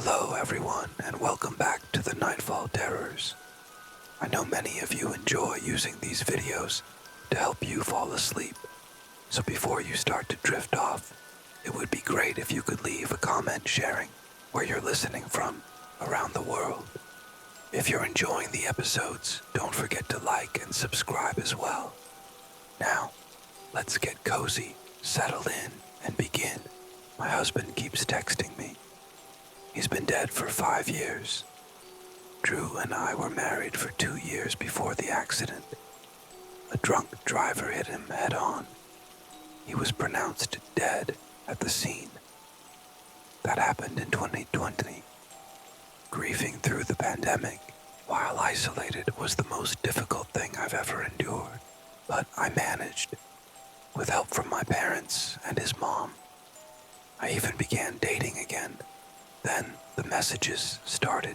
Hello everyone, and welcome back to the Nightfall Terrors. I know many of you enjoy using these videos to help you fall asleep, so before you start to drift off, it would be great if you could leave a comment sharing where you're listening from around the world. If you're enjoying the episodes, don't forget to like and subscribe as well. Now, let's get cozy, settle in, and begin. My husband keeps texting me. He's been dead for 5 years. Drew and I were married for 2 years before the accident. A drunk driver hit him head on. He was pronounced dead at the scene. That happened in 2020. Grieving through the pandemic while isolated was the most difficult thing I've ever endured, but I managed, with help from my parents and his mom. I even began dating again. Then the messages started.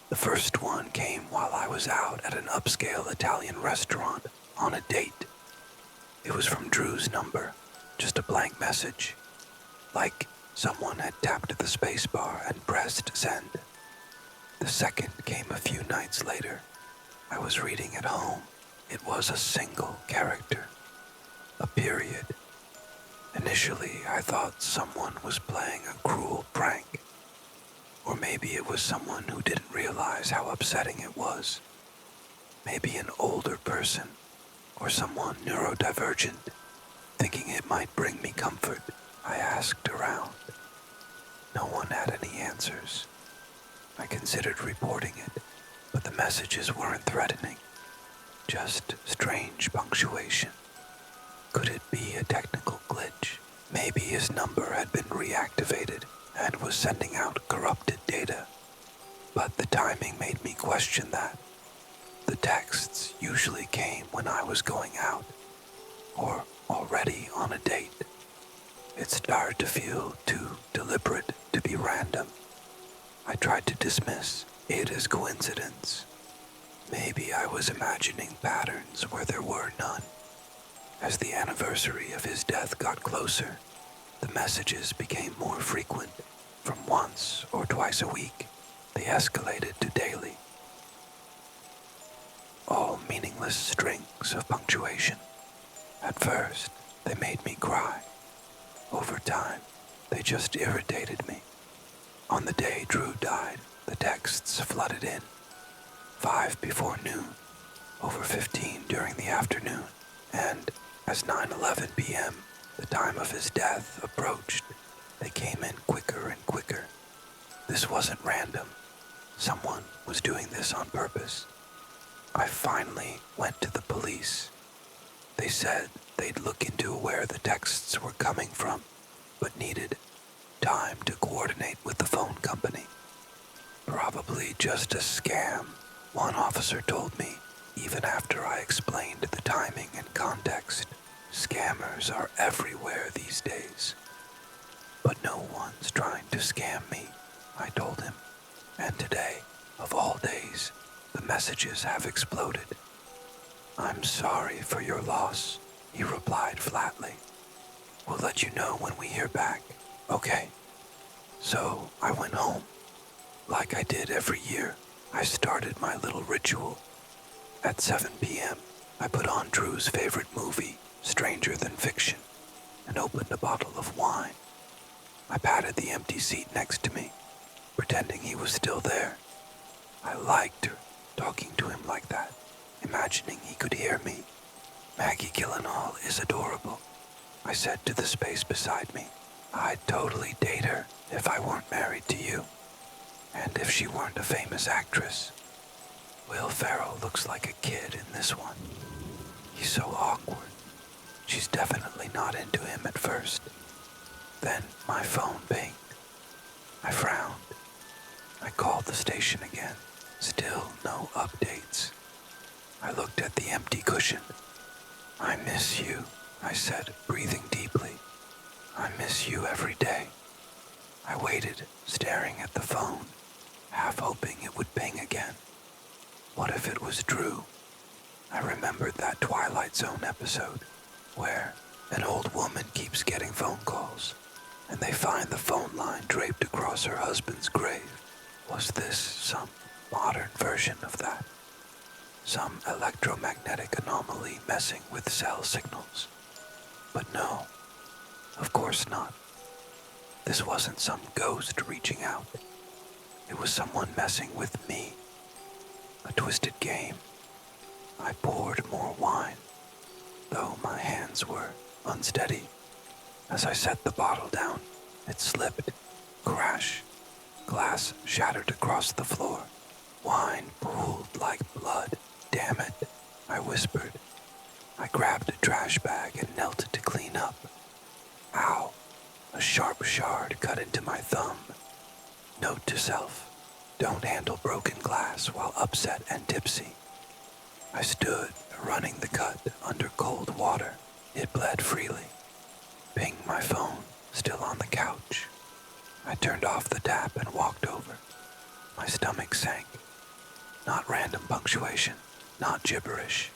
The first one came while I was out at an upscale Italian restaurant on a date. It was from Drew's number, just a blank message, like someone had tapped the spacebar and pressed send. The second came a few nights later. I was reading at home. It was a single character, a period. Initially, I thought someone was playing a cruel prank. Or maybe it was someone who didn't realize how upsetting it was. Maybe an older person, or someone neurodivergent, thinking it might bring me comfort. I asked around. No one had any answers. I considered reporting it, but the messages weren't threatening, just strange punctuation. Could it be a technical glitch? Maybe his number had been reactivated and was sending out corrupted data. But the timing made me question that. The texts usually came when I was going out, or already on a date. It started to feel too deliberate to be random. I tried to dismiss it as coincidence. Maybe I was imagining patterns where there were none. As the anniversary of his death got closer, the messages became more frequent. From once or twice a week, they escalated to daily. All meaningless strings of punctuation. At first, they made me cry. Over time, they just irritated me. On the day Drew died, the texts flooded in. 5 before noon, over 15 during the afternoon, and as 9:11 p.m., the time of his death, approached, they came in quicker and quicker. This wasn't random. Someone was doing this on purpose. I finally went to the police. They said they'd look into where the texts were coming from, but needed time to coordinate with the phone company. Probably just a scam, one officer told me, even after I explained the timing and context. Scammers are everywhere these days. But no one's trying to scam me, I told him. And today, of all days, the messages have exploded. I'm sorry for your loss, he replied flatly. We'll let you know when we hear back. Okay. So I went home. Like I did every year, I started my little ritual. At 7 p.m., I put on Drew's favorite movie, Stranger Than Fiction, and opened a bottle of wine. I patted the empty seat next to me, pretending he was still there. I liked talking to him like that, imagining he could hear me. Maggie Gyllenhaal is adorable, I said to the space beside me. I'd totally date her if I weren't married to you, and if she weren't a famous actress. Will Ferrell looks like a kid in this one. He's so awkward. She's definitely not into him at first. Then my phone pinged. I frowned. I called the station again. Still no updates. I looked at the empty cushion. I miss you, I said, breathing deeply. I miss you every day. I waited, staring at the phone, half hoping it would ping again. What if it was Drew? I remembered that Twilight Zone episode, where an old woman keeps getting phone calls, and they find the phone line draped across her husband's grave. Was this some modern version of that? Some electromagnetic anomaly messing with cell signals? But no, of course not. This wasn't some ghost reaching out. It was someone messing with me. A twisted game. I poured more wine, though my hands were unsteady. As I set the bottle down, it slipped. Crash. Glass shattered across the floor. Wine pooled like blood. Damn it, I whispered. I grabbed a trash bag and knelt to clean up. Ow. A sharp shard cut into my thumb. Note to self. Don't handle broken glass while upset and tipsy. I stood, running the cut under cold water. It bled freely. Ping my phone, still on the couch. I turned off the tap and walked over. My stomach sank. Not random punctuation, not gibberish.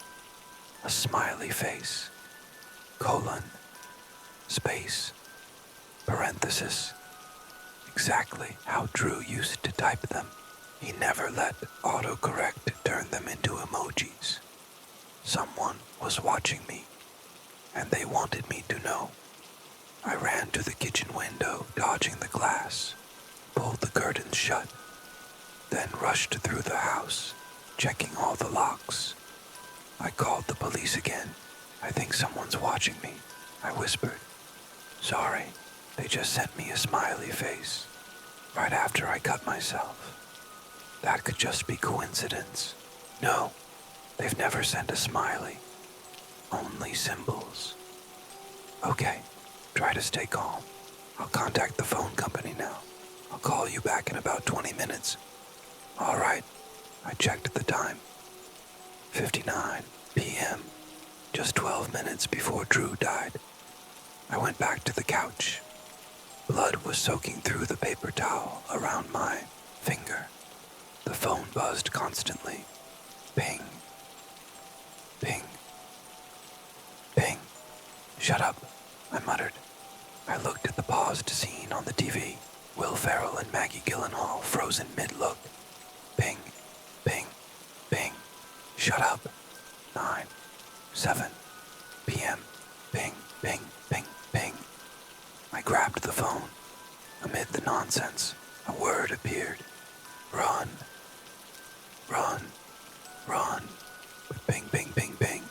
A smiley face. Colon. Space. Parenthesis. Exactly how Drew used to type them. He never let autocorrect turn them into emojis. Someone was watching me, and they wanted me to know. I ran to the kitchen window, dodging the glass, pulled the curtains shut, then rushed through the house, checking all the locks. I called the police again. I think someone's watching me, I whispered. Sorry, they just sent me a smiley face, right after I cut myself. That could just be coincidence. No, they've never sent a smiley. Only symbols. Okay, try to stay calm. I'll contact the phone company now. I'll call you back in about 20 minutes. All right, I checked the time. 59 p.m., just 12 minutes before Drew died. I went back to the couch. Blood was soaking through the paper towel around my finger. The phone buzzed constantly. Ping. Ping. Ping. Shut up, I muttered. I looked at the paused scene on the TV. Will Ferrell and Maggie Gyllenhaal frozen mid-look. Ping. Ping. Ping. Shut up. 9. 7 p.m. Ping. Ping. Ping. Ping. I grabbed the phone. Amid the nonsense, a word appeared. Run. Run. Run. Bing, bing, bing, bing.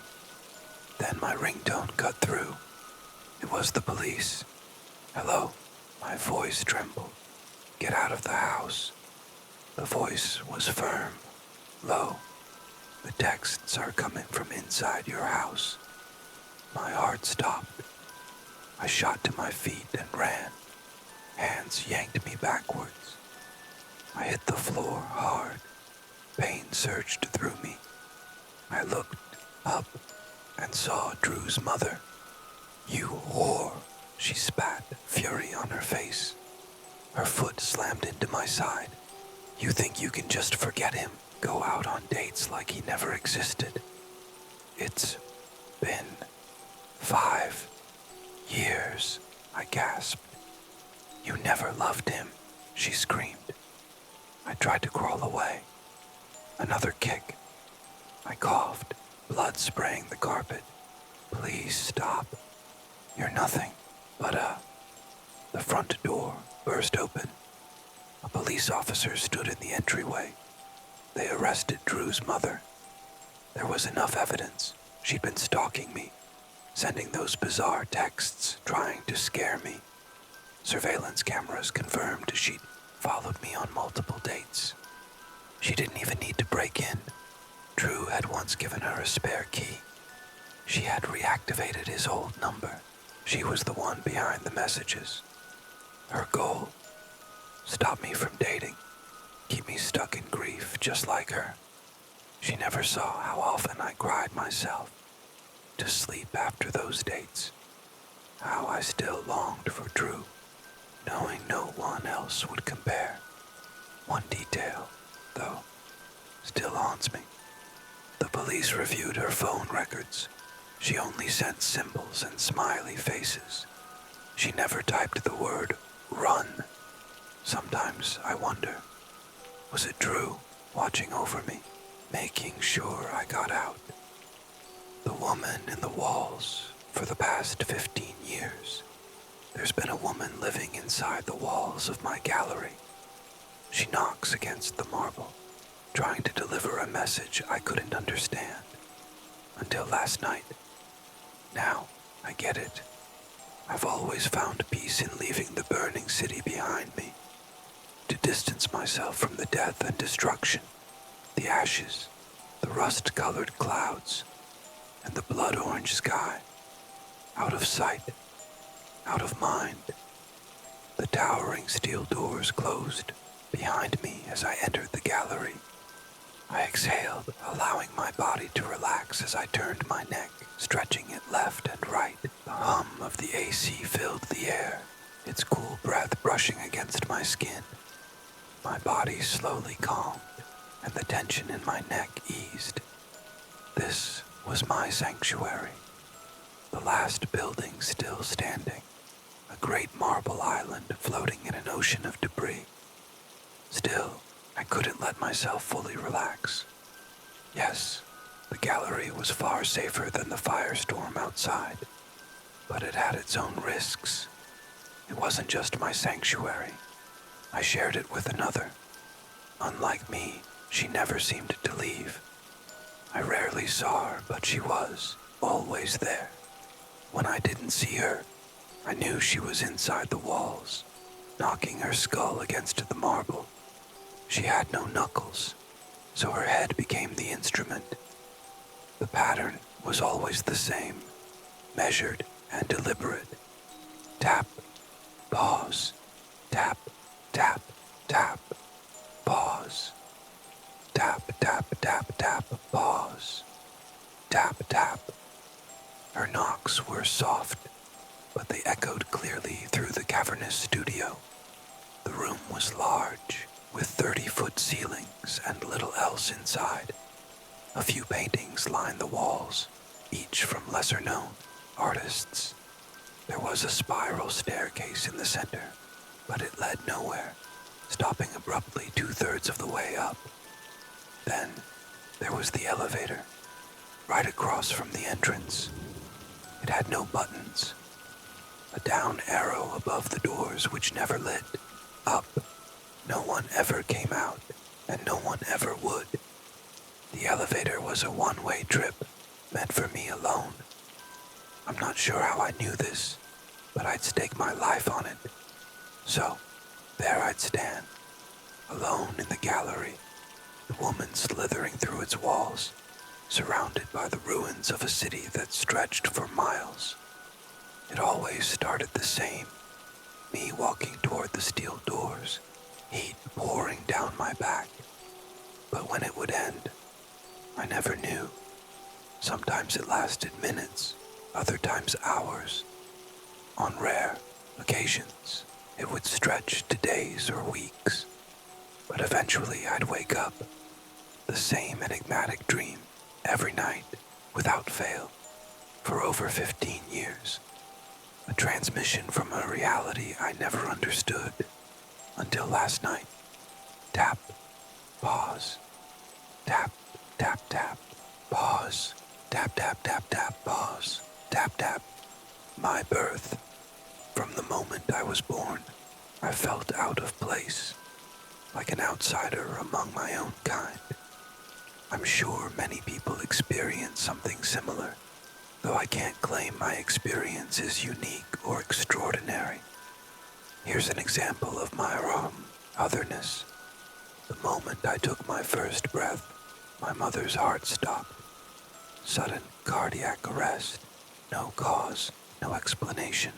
Then my ringtone cut through. It was the police. Hello. My voice trembled. Get out of the house. The voice was firm, low. The texts are coming from inside your house. My heart stopped. I shot to my feet and ran. Hands yanked me backwards. I hit the floor hard. Pain surged through me. I looked up and saw Drew's mother. You whore, she spat, fury on her face. Her foot slammed into my side. You think you can just forget him, go out on dates like he never existed? It's been 5 years, I gasped. You never loved him, she screamed. I tried to crawl away. Another kick. I coughed, blood spraying the carpet. Please stop. You're nothing but The front door burst open. A police officer stood in the entryway. They arrested Drew's mother. There was enough evidence. She'd been stalking me, sending those bizarre texts, trying to scare me. Surveillance cameras confirmed she'd followed me on multiple dates. She didn't even need to break in. Drew had once given her a spare key. She had reactivated his old number. She was the one behind the messages. Her goal: stop me from dating, keep me stuck in grief just like her. She never saw how often I cried myself to sleep after those dates. How I still longed for Drew, knowing no one else would compare. One detail, though, still haunts me. The police reviewed her phone records. She only sent symbols and smiley faces. She never typed the word run. Sometimes I wonder, was it Drew watching over me, making sure I got out? The woman in the walls for the past 15 years. There's been a woman living inside the walls of my gallery. She knocks against the marble, trying to deliver a message I couldn't understand. Until last night. Now, I get it. I've always found peace in leaving the burning city behind me, to distance myself from the death and destruction, the ashes, the rust-colored clouds, and the blood-orange sky. Out of sight, out of mind. The towering steel doors closed behind me as I entered the gallery. I exhaled, allowing my body to relax as I turned my neck, stretching it left and right. The hum of the AC filled the air, its cool breath brushing against my skin. My body slowly calmed, and the tension in my neck eased. This was my sanctuary, the last building still standing, a great marble island floating in an ocean of debris. Still, I couldn't let myself fully relax. Yes, the gallery was far safer than the firestorm outside, but it had its own risks. It wasn't just my sanctuary. I shared it with another. Unlike me, she never seemed to leave. I rarely saw her, but she was always there. When I didn't see her, I knew she was inside the walls, knocking her skull against the marble. She had no knuckles, so her head became the instrument. The pattern was always the same, measured and deliberate. Tap, pause, tap, tap, tap, pause. Tap, tap, tap, tap, pause. Tap, tap. Her knocks were soft, but they echoed clearly through the cavernous studio. The room was large, with 30-foot ceilings and little else inside. A few paintings lined the walls, each from lesser-known artists. There was a spiral staircase in the center, but it led nowhere, stopping abruptly 2/3 of the way up. Then, there was the elevator, right across from the entrance. It had no buttons. A down arrow above the doors which never lit. Up. No one ever came out, and no one ever would. The elevator was a one-way trip, meant for me alone. I'm not sure how I knew this, but I'd stake my life on it. So, there I'd stand, alone in the gallery, the woman slithering through its walls, surrounded by the ruins of a city that stretched for miles. It always started the same, me walking toward the steel doors, heat pouring down my back. But when it would end, I never knew. Sometimes it lasted minutes, other times hours. On rare occasions, it would stretch to days or weeks. But eventually I'd wake up, the same enigmatic dream, every night, without fail, for over 15 years. A transmission from a reality I never understood. Until last night. Tap, pause, tap, tap, tap, pause, tap, tap, tap, tap, pause, tap, tap. My birth. From the moment I was born, I felt out of place, like an outsider among my own kind. I'm sure many people experience something similar, though I can't claim my experience is unique or extraordinary. Here's an example of my otherness. The moment I took my first breath, my mother's heart stopped. Sudden cardiac arrest, no cause, no explanation.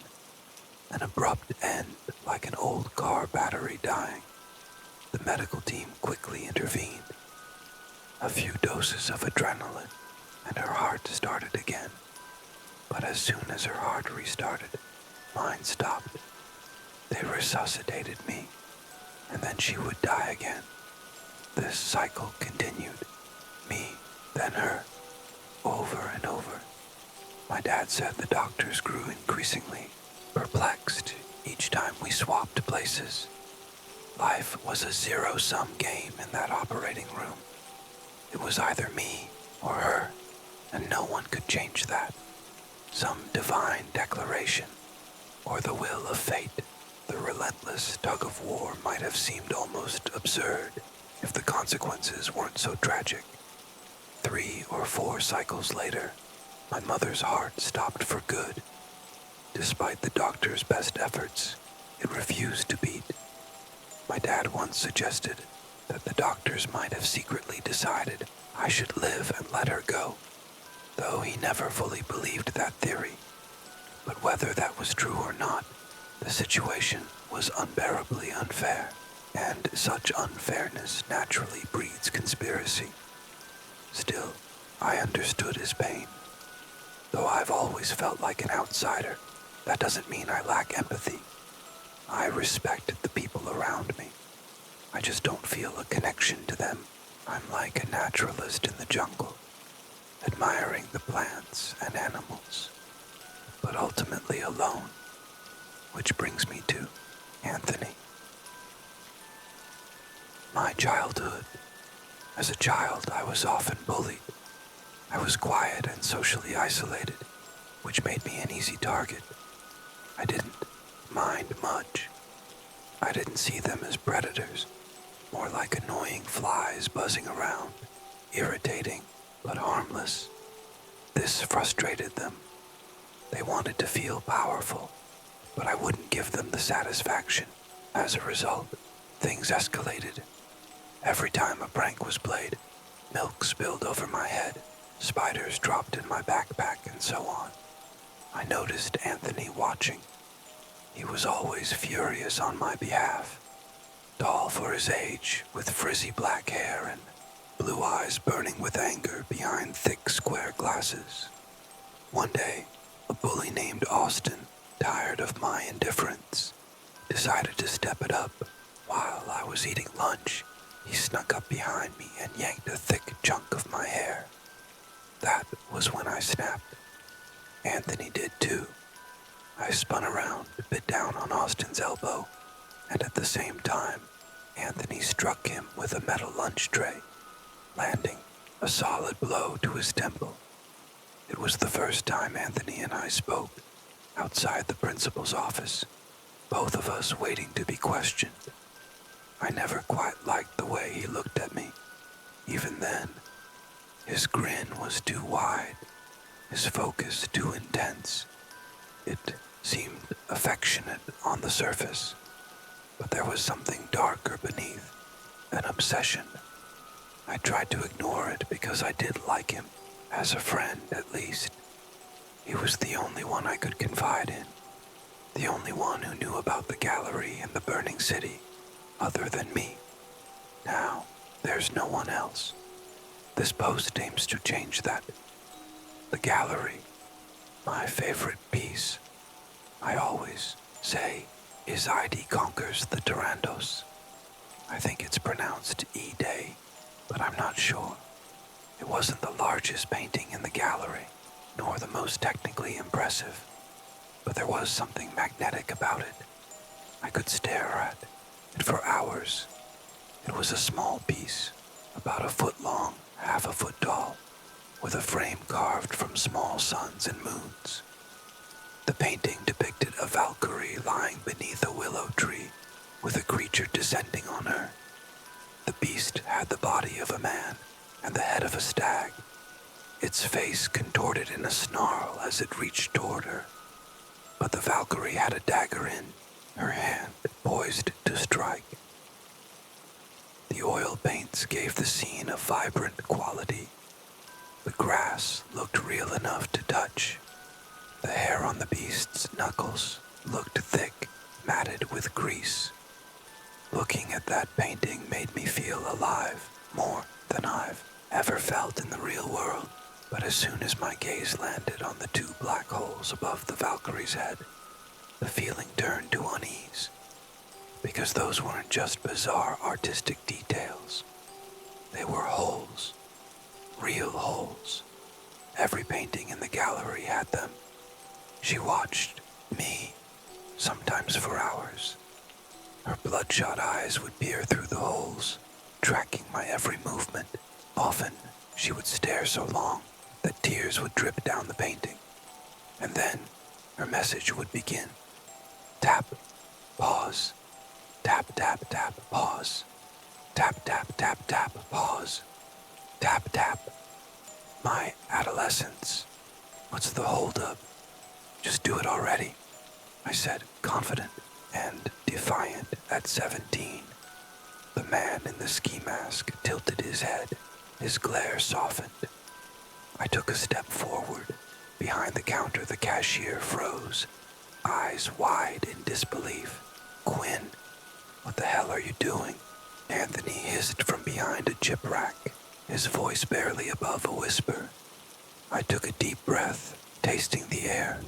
An abrupt end like an old car battery dying. The medical team quickly intervened. A few doses of adrenaline, and her heart started again. But as soon as her heart restarted, mine stopped. They resuscitated me, and then she would die again. This cycle continued. Me, then her, over and over. My dad said the doctors grew increasingly perplexed each time we swapped places. Life was a zero-sum game in that operating room. It was either me or her, and no one could change that. Some divine declaration, or the will of fate. The relentless tug-of-war might have seemed almost absurd if the consequences weren't so tragic. 3 or 4 cycles later, my mother's heart stopped for good. Despite the doctor's best efforts, it refused to beat. My dad once suggested that the doctors might have secretly decided I should live and let her go, though he never fully believed that theory. But whether that was true or not, the situation was unbearably unfair, and such unfairness naturally breeds conspiracy. Still, I understood his pain. Though I've always felt like an outsider, that doesn't mean I lack empathy. I respect the people around me. I just don't feel a connection to them. I'm like a naturalist in the jungle, admiring the plants and animals, but ultimately alone. Which brings me to Anthony. My childhood. As a child, I was often bullied. I was quiet and socially isolated, which made me an easy target. I didn't mind much. I didn't see them as predators, more like annoying flies buzzing around, irritating but harmless. This frustrated them. They wanted to feel powerful, but I wouldn't give them the satisfaction. As a result, things escalated. Every time a prank was played, milk spilled over my head, spiders dropped in my backpack, and so on. I noticed Anthony watching. He was always furious on my behalf. Tall for his age, with frizzy black hair and blue eyes burning with anger behind thick square glasses. One day, a bully named Austin, tired of my indifference, decided to step it up. While I was eating lunch, he snuck up behind me and yanked a thick chunk of my hair. That was when I snapped. Anthony did too. I spun around, bit down on Austin's elbow, and at the same time, Anthony struck him with a metal lunch tray, landing a solid blow to his temple. It was the first time Anthony and I spoke, outside the principal's office, both of us waiting to be questioned. I never quite liked the way he looked at me. Even then, his grin was too wide, his focus too intense. It seemed affectionate on the surface, but there was something darker beneath, an obsession. I tried to ignore it because I did like him, as a friend at least. He was the only one I could confide in, the only one who knew about the gallery and the burning city, other than me. Now, there's no one else. This post aims to change that. The gallery, my favorite piece, I always say, is ID conquers the Tarandos. I think it's pronounced E-Day, but I'm not sure. It wasn't the largest painting in the gallery, nor the most technically impressive, but there was something magnetic about it. I could stare at it for hours. It was a small piece, about a foot long, half a foot tall, with a frame carved from small suns and moons. The painting depicted a Valkyrie lying beneath a willow tree, with a creature descending on her. The beast had the body of a man and the head of a stag, its face contorted in a snarl as it reached toward her. But the Valkyrie had a dagger in her hand, poised to strike. The oil paints gave the scene a vibrant quality. The grass looked real enough to touch. The hair on the beast's knuckles looked thick, matted with grease. Looking at that painting made me feel alive, more than I've ever felt in the real world. But as soon as my gaze landed on the 2 black holes above the Valkyrie's head, the feeling turned to unease. Because those weren't just bizarre artistic details. They were holes. Real holes. Every painting in the gallery had them. She watched me sometimes for hours. Her bloodshot eyes would peer through the holes, tracking my every movement. Often, she would stare so long that tears would drip down the painting. And then, her message would begin. Tap, pause. Tap, tap, tap, pause. Tap, tap, tap, tap, pause. Tap, tap. My adolescence. What's the holdup? Just do it already, I said, confident and defiant at 17. The man in the ski mask tilted his head. His glare softened. I took a step forward. Behind the counter, the cashier froze, eyes wide in disbelief. Quinn, what the hell are you doing? Anthony hissed from behind a chip rack, his voice barely above a whisper. I took a deep breath, tasting the air,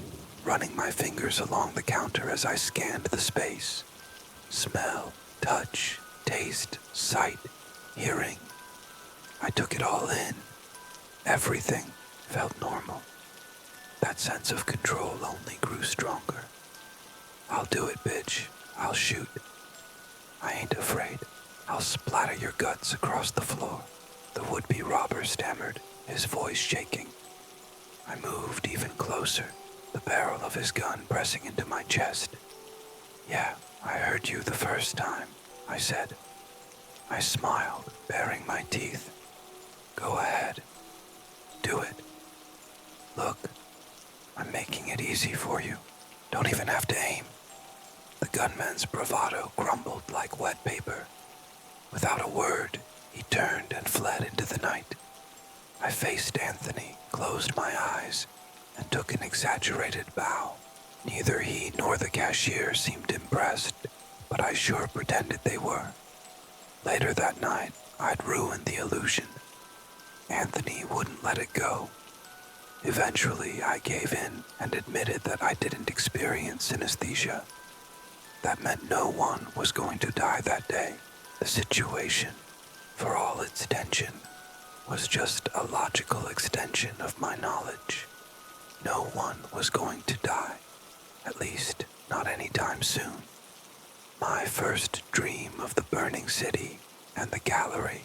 running my fingers along the counter as I scanned the space. Smell, touch, taste, sight, hearing. I took it all in. Everything felt normal. That sense of control only grew stronger. I'll do it, bitch. I'll shoot. I ain't afraid. I'll splatter your guts across the floor. The would-be robber stammered, his voice shaking. I moved even closer, the barrel of his gun pressing into my chest. Yeah, I heard you the first time, I said. I smiled, baring my teeth. Go ahead. Do it. Look, I'm making it easy for you. Don't even have to aim. The gunman's bravado crumbled like wet paper. Without a word, he turned and fled into the night. I faced Anthony, closed my eyes, and took an exaggerated bow. Neither he nor the cashier seemed impressed, but I sure pretended they were. Later that night, I'd ruined the illusion. Anthony wouldn't let it go. Eventually, I gave in and admitted that I didn't experience synesthesia. That meant no one was going to die that day. The situation, for all its tension, was just a logical extension of my knowledge. No one was going to die, at least not anytime soon. My first dream of the burning city and the gallery.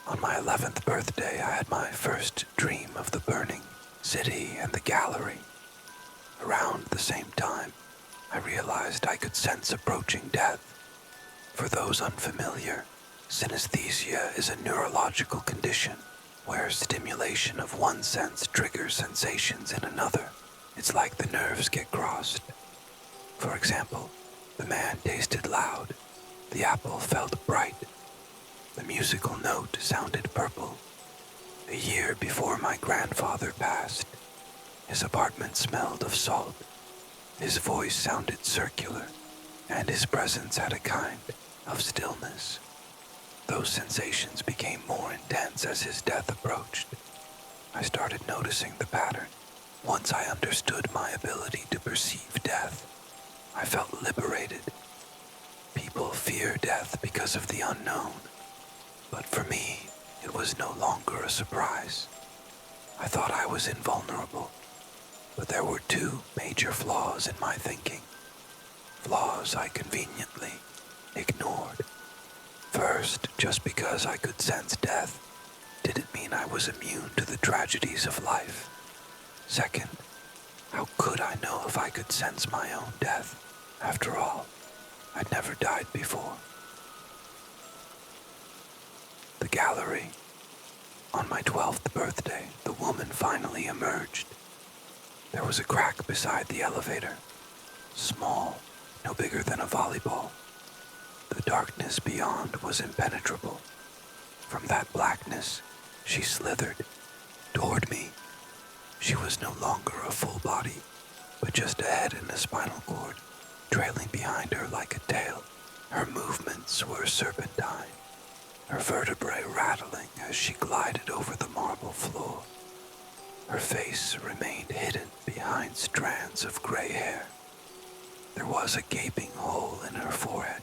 On my 11th birthday, I had my first dream of the burning city and the gallery. Around the same time, I realized I could sense approaching death. For those unfamiliar, synesthesia is a neurological condition where stimulation of one sense triggers sensations in another. It's like the nerves get crossed. For example, the man tasted loud, the apple felt bright, the musical note sounded purple. A year before my grandfather passed, his apartment smelled of salt, his voice sounded circular, and his presence had a kind of stillness. Those sensations became more intense as his death approached. I started noticing the pattern. Once I understood my ability to perceive death, I felt liberated. People fear death because of the unknown, but for me, it was no longer a surprise. I thought I was invulnerable, but there were two major flaws in my thinking. Flaws I conveniently ignored. First, just because I could sense death didn't mean I was immune to the tragedies of life. Second, how could I know if I could sense my own death? After all, I'd never died before. The gallery. On my 12th birthday, the woman finally emerged. There was a crack beside the elevator. Small, no bigger than a volleyball. The darkness beyond was impenetrable. From that blackness, she slithered toward me. She was no longer a full body, but just a head and a spinal cord, trailing behind her like a tail. Her movements were serpentine, her vertebrae rattling as she glided over the marble floor. Her face remained hidden behind strands of gray hair. There was a gaping hole in her forehead,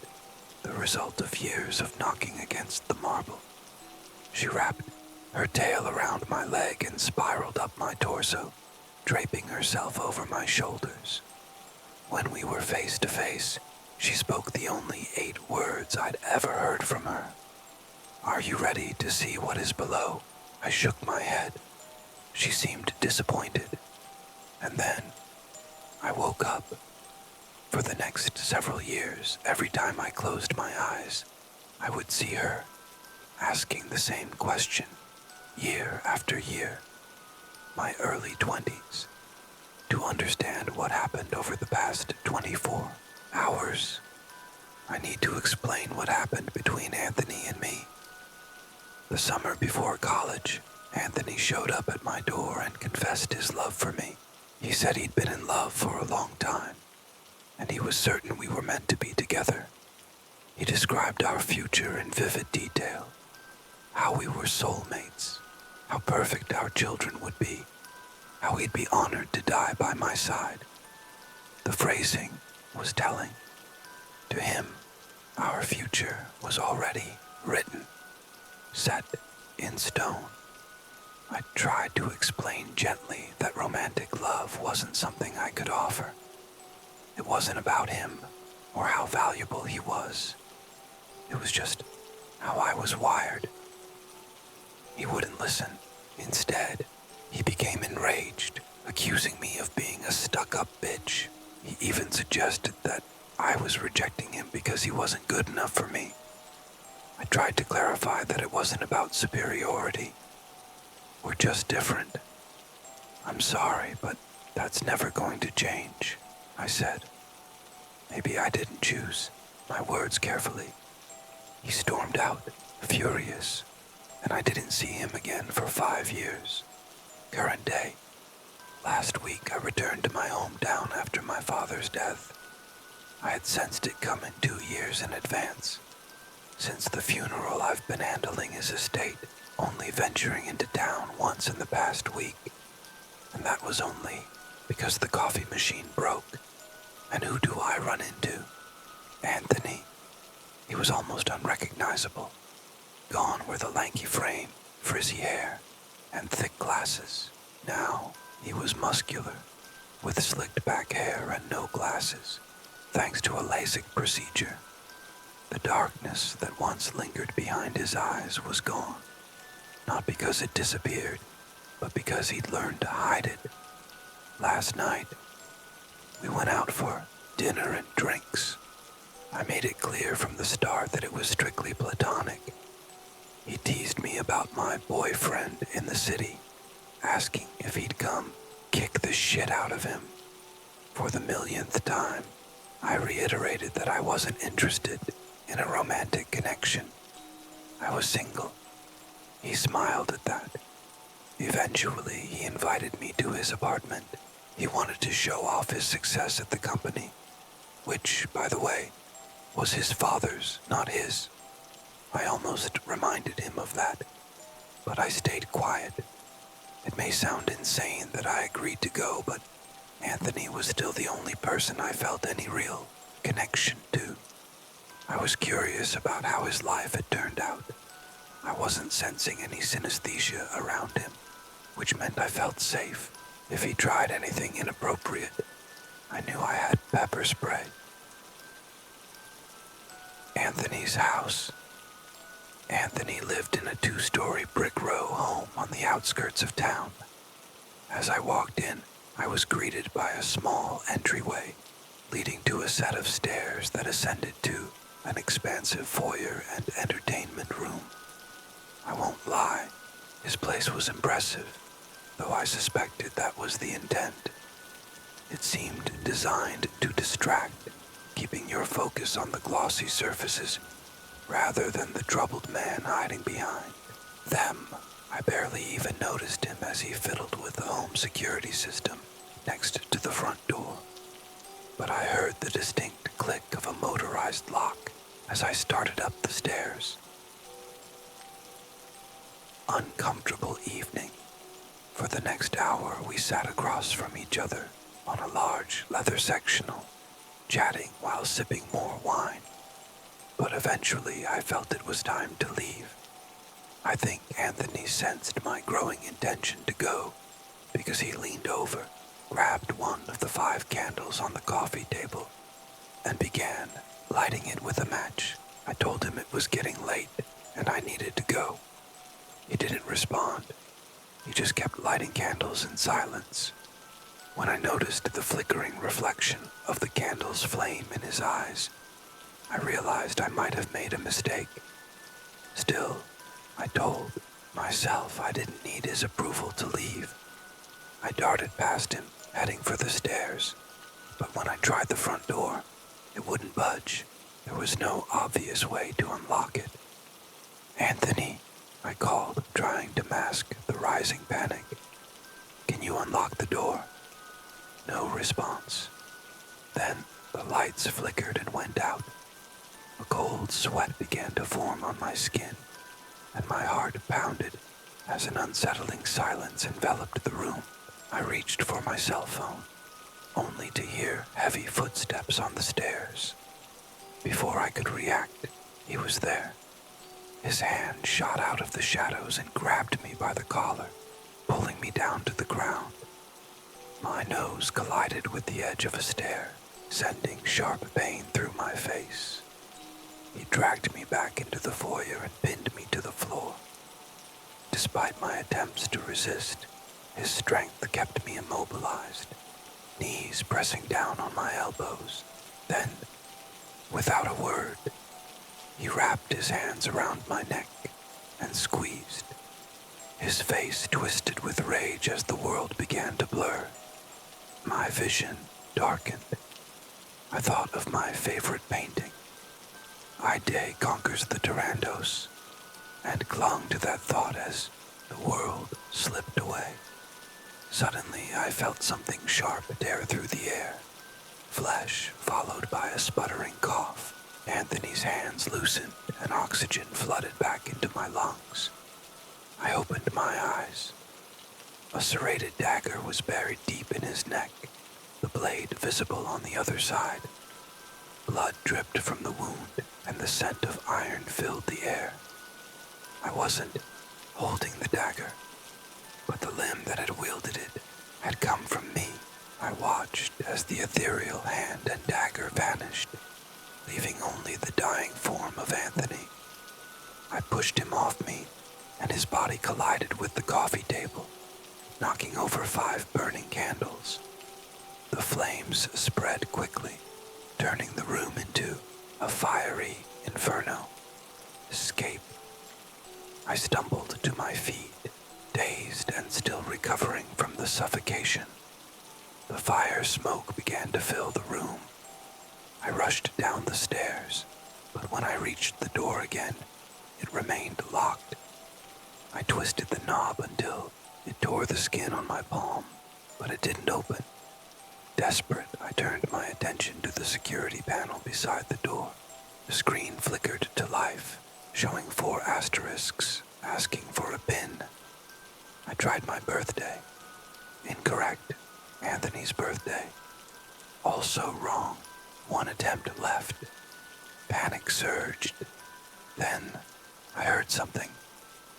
the result of years of knocking against the marble. She wrapped her tail around my leg and spiraled up my torso, draping herself over my shoulders. When we were face to face, she spoke the only 8 words I'd ever heard from her. "Are you ready to see what is below?" I shook my head. She seemed disappointed. And then I woke up. For the next several years, every time I closed my eyes, I would see her, asking the same question, year after year, my early 20s, to understand what happened over the past 24 hours. I need to explain what happened between Anthony and me. The summer before college, Anthony showed up at my door and confessed his love for me. He said he'd been in love for a long time, and he was certain we were meant to be together. He described our future in vivid detail, how we were soulmates, how perfect our children would be, how he'd be honored to die by my side. The phrasing was telling. To him, our future was already written, set in stone. I tried to explain gently that romantic love wasn't something I could offer. It wasn't about him or how valuable he was. It was just how I was wired. He wouldn't listen. Instead, he became enraged, accusing me of being a stuck-up bitch. He even suggested that I was rejecting him because he wasn't good enough for me. I tried to clarify that it wasn't about superiority. We're just different. "I'm sorry, but that's never going to change," I said. Maybe I didn't choose my words carefully. He stormed out, furious, and I didn't see him again for 5 years. Current day. Last week I returned to my hometown after my father's death. I had sensed it coming 2 years in advance. Since the funeral, I've been handling his estate, only venturing into town once in the past week. And that was only because the coffee machine broke. And who do I run into? Anthony. He was almost unrecognizable. Gone were the lanky frame, frizzy hair, and thick glasses. Now he was muscular, with slicked back hair and no glasses, thanks to a LASIK procedure. The darkness that once lingered behind his eyes was gone. Not because it disappeared, but because he'd learned to hide it. Last night, we went out for dinner and drinks. I made it clear from the start that it was strictly platonic. He teased me about my boyfriend in the city, asking if he'd come kick the shit out of him. For the millionth time, I reiterated that I wasn't interested in a romantic connection. I was single. He smiled at that. Eventually, he invited me to his apartment. He wanted to show off his success at the company, which, by the way, was his father's, not his. I almost reminded him of that, but I stayed quiet. It may sound insane that I agreed to go, but Anthony was still the only person I felt any real connection to. I was curious about how his life had turned out. I wasn't sensing any synesthesia around him, which meant I felt safe. If he tried anything inappropriate, I knew I had pepper spray. Anthony's house. Anthony lived in a 2-story brick row home on the outskirts of town. As I walked in, I was greeted by a small entryway leading to a set of stairs that ascended to an expansive foyer and entertainment room. I won't lie, his place was impressive, though I suspected that was the intent. It seemed designed to distract, keeping your focus on the glossy surfaces rather than the troubled man hiding behind them. I barely even noticed him as he fiddled with the home security system next to the front door. But I heard the distinct click of a motorized lock as I started up the stairs. Uncomfortable evening. For the next hour, we sat across from each other on a large leather sectional, chatting while sipping more wine. But eventually, I felt it was time to leave. I think Anthony sensed my growing intention to go because he leaned over, grabbed one of the 5 candles on the coffee table and began lighting it with a match. I told him it was getting late and I needed to go. He didn't respond. He just kept lighting candles in silence. When I noticed the flickering reflection of the candle's flame in his eyes, I realized I might have made a mistake. Still, I told myself I didn't need his approval to leave. I darted past him, heading for the stairs, but when I tried the front door, it wouldn't budge. There was no obvious way to unlock it. "Anthony," I called, trying to mask the rising panic. "Can you unlock the door?" No response. Then the lights flickered and went out. A cold sweat began to form on my skin, and my heart pounded as an unsettling silence enveloped the room. I reached for my cell phone, only to hear heavy footsteps on the stairs. Before I could react, he was there. His hand shot out of the shadows and grabbed me by the collar, pulling me down to the ground. My nose collided with the edge of a stair, sending sharp pain through my face. He dragged me back into the foyer and pinned me to the floor. Despite my attempts to resist, his strength kept me immobilized, knees pressing down on my elbows. Then, without a word, he wrapped his hands around my neck and squeezed. His face twisted with rage as the world began to blur. My vision darkened. I thought of my favorite painting, "I Day Conquers the Tyrandos," and clung to that thought as the world slipped away. Suddenly, I felt something sharp tear through the air. Flesh followed by a sputtering cough. Anthony's hands loosened and oxygen flooded back into my lungs. I opened my eyes. A serrated dagger was buried deep in his neck, the blade visible on the other side. Blood dripped from the wound, and the scent of iron filled the air. I wasn't holding the dagger, but the limb that had wielded it had come from me. I watched as the ethereal hand and dagger vanished, leaving only the dying form of Anthony. I pushed him off me, and his body collided with the coffee table, knocking over 5 burning candles. The flames spread quickly, turning the room into a fiery inferno. Escape. I stumbled to my feet, dazed and still recovering from the suffocation. The fire smoke began to fill the room. I rushed down the stairs, but when I reached the door again, it remained locked. I twisted the knob until it tore the skin on my palm, but it didn't open. Desperate, I turned my attention to the security panel beside the door. The screen flickered to life, showing 4 asterisks, asking for a PIN. I tried my birthday. Incorrect. Anthony's birthday. Also wrong. 1 attempt left. Panic surged. Then I heard something,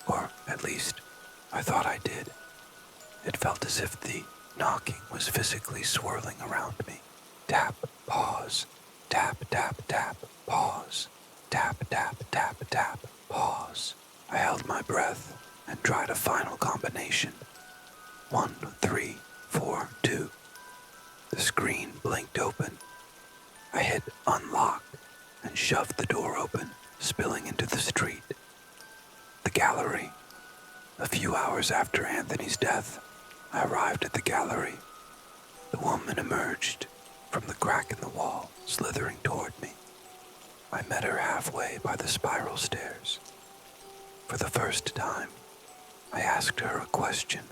or at least I thought I did. It felt as if the knocking was physically swirling around me. Tap, pause. Tap, tap, tap, pause. Tap, tap, tap, tap, pause. I held my breath and tried a final combination. 1, 3, 4, 2. The screen blinked open. I hit unlock and shoved the door open, spilling into the street. The gallery. A few hours after Anthony's death, I arrived at the gallery. The woman emerged from the crack in the wall, slithering toward me. I met her halfway by the spiral stairs. For the first time, I asked her a question.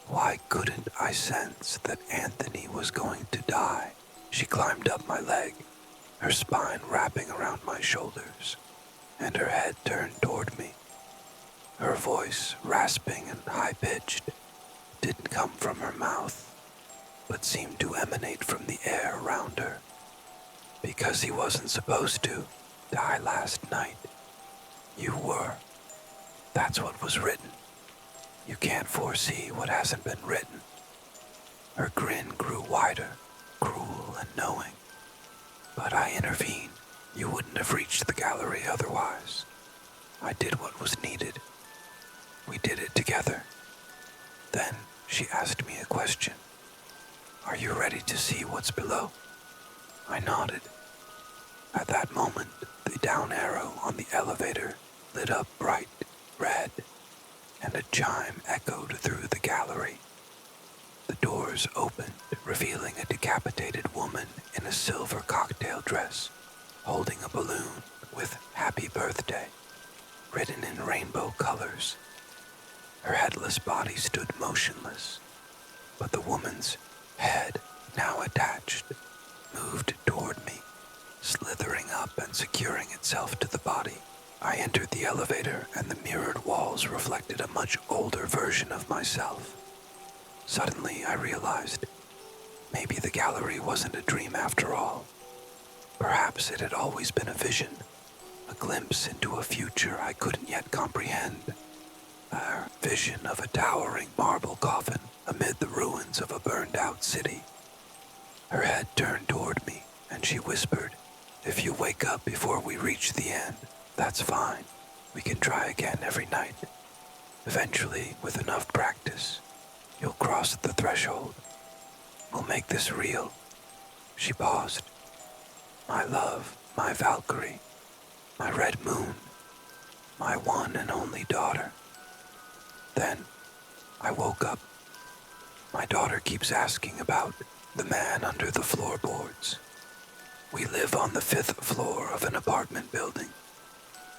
Why couldn't I sense that Anthony was going to die? She climbed up my leg, her spine wrapping around my shoulders, and her head turned toward me. Her voice, rasping and high-pitched, didn't come from her mouth, but seemed to emanate from the air around her. Because he wasn't supposed to die last night, you were. That's what was written. You can't foresee what hasn't been written. Her grin grew wider, cruel and knowing. But I intervened. You wouldn't have reached the gallery otherwise. I did what was needed. We did it together. Then she asked me a question. Are you ready to see what's below? I nodded. At that moment, the down arrow on the elevator lit up bright red, and a chime echoed through the gallery. The doors opened, revealing a decapitated woman in a silver cocktail dress, holding a balloon with "Happy Birthday" written in rainbow colors. Her headless body stood motionless, but the woman's head, now attached, moved toward me, slithering up and securing itself to the body. I entered the elevator, and the mirrored walls reflected a much older version of myself. Suddenly, I realized maybe the gallery wasn't a dream after all. Perhaps it had always been a vision, a glimpse into a future I couldn't yet comprehend. A vision of a towering marble coffin amid the ruins of a burned-out city. Her head turned toward me, and she whispered, "If you wake up before we reach the end, that's fine. We can try again every night. Eventually, with enough practice, you'll cross the threshold. We'll make this real." She paused. "My love, my Valkyrie, my red moon, my one and only daughter." Then I woke up. My daughter keeps asking about the man under the floorboards. We live on the 5th floor of an apartment building.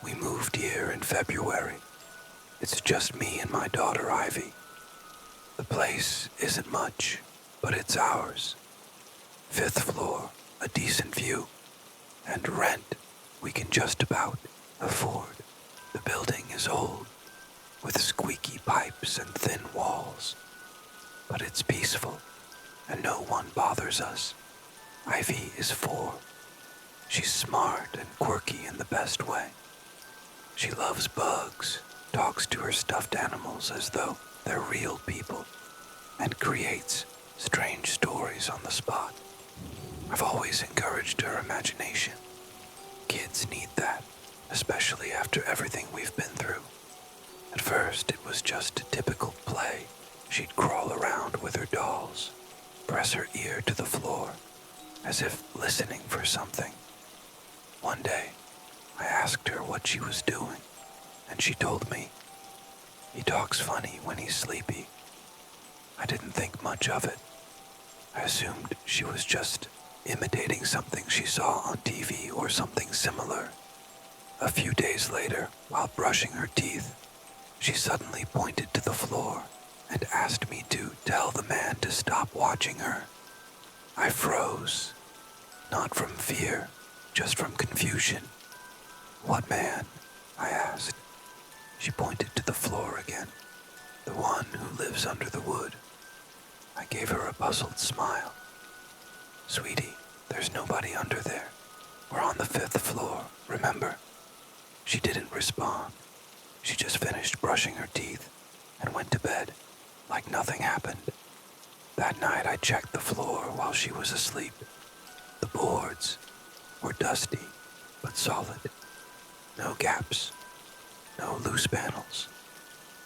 We moved here in February. It's just me and my daughter Ivy. The place isn't much, but it's ours. 5th floor, a decent view, and rent we can just about afford. The building is old, with squeaky pipes and thin walls, but it's peaceful, and no one bothers us. Ivy is 4. She's smart and quirky in the best way. She loves bugs, talks to her stuffed animals as though they're real people, and creates strange stories on the spot. I've always encouraged her imagination. Kids need that, especially after everything we've been through. At first, it was just a typical play. She'd crawl around with her dolls, press her ear to the floor, as if listening for something. One day, I asked her what she was doing, and she told me, "He talks funny when he's sleepy." I didn't think much of it. I assumed she was just imitating something she saw on TV or something similar. A few days later, while brushing her teeth, she suddenly pointed to the floor and asked me to tell the man to stop watching her. I froze, not from fear, just from confusion. "What man?" I asked. She pointed to the floor again, the one who lives under the wood. I gave her a puzzled smile. "Sweetie, there's nobody under there. We're on the 5th floor, remember?" She didn't respond. She just finished brushing her teeth and went to bed like nothing happened. That night I checked the floor while she was asleep. The boards were dusty but solid. No gaps, no loose panels.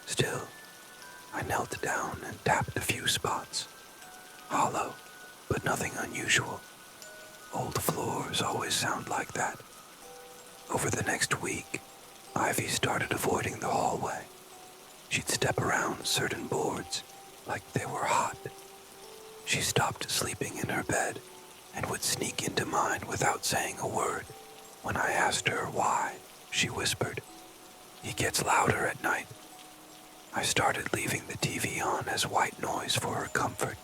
Still, I knelt down and tapped a few spots. Hollow, but nothing unusual. Old floors always sound like that. Over the next week, Ivy started avoiding the hallway. She'd step around certain boards like they were hot. She stopped sleeping in her bed and would sneak into mine without saying a word. When I asked her why, she whispered, "He gets louder at night." I started leaving the TV on as white noise for her comfort.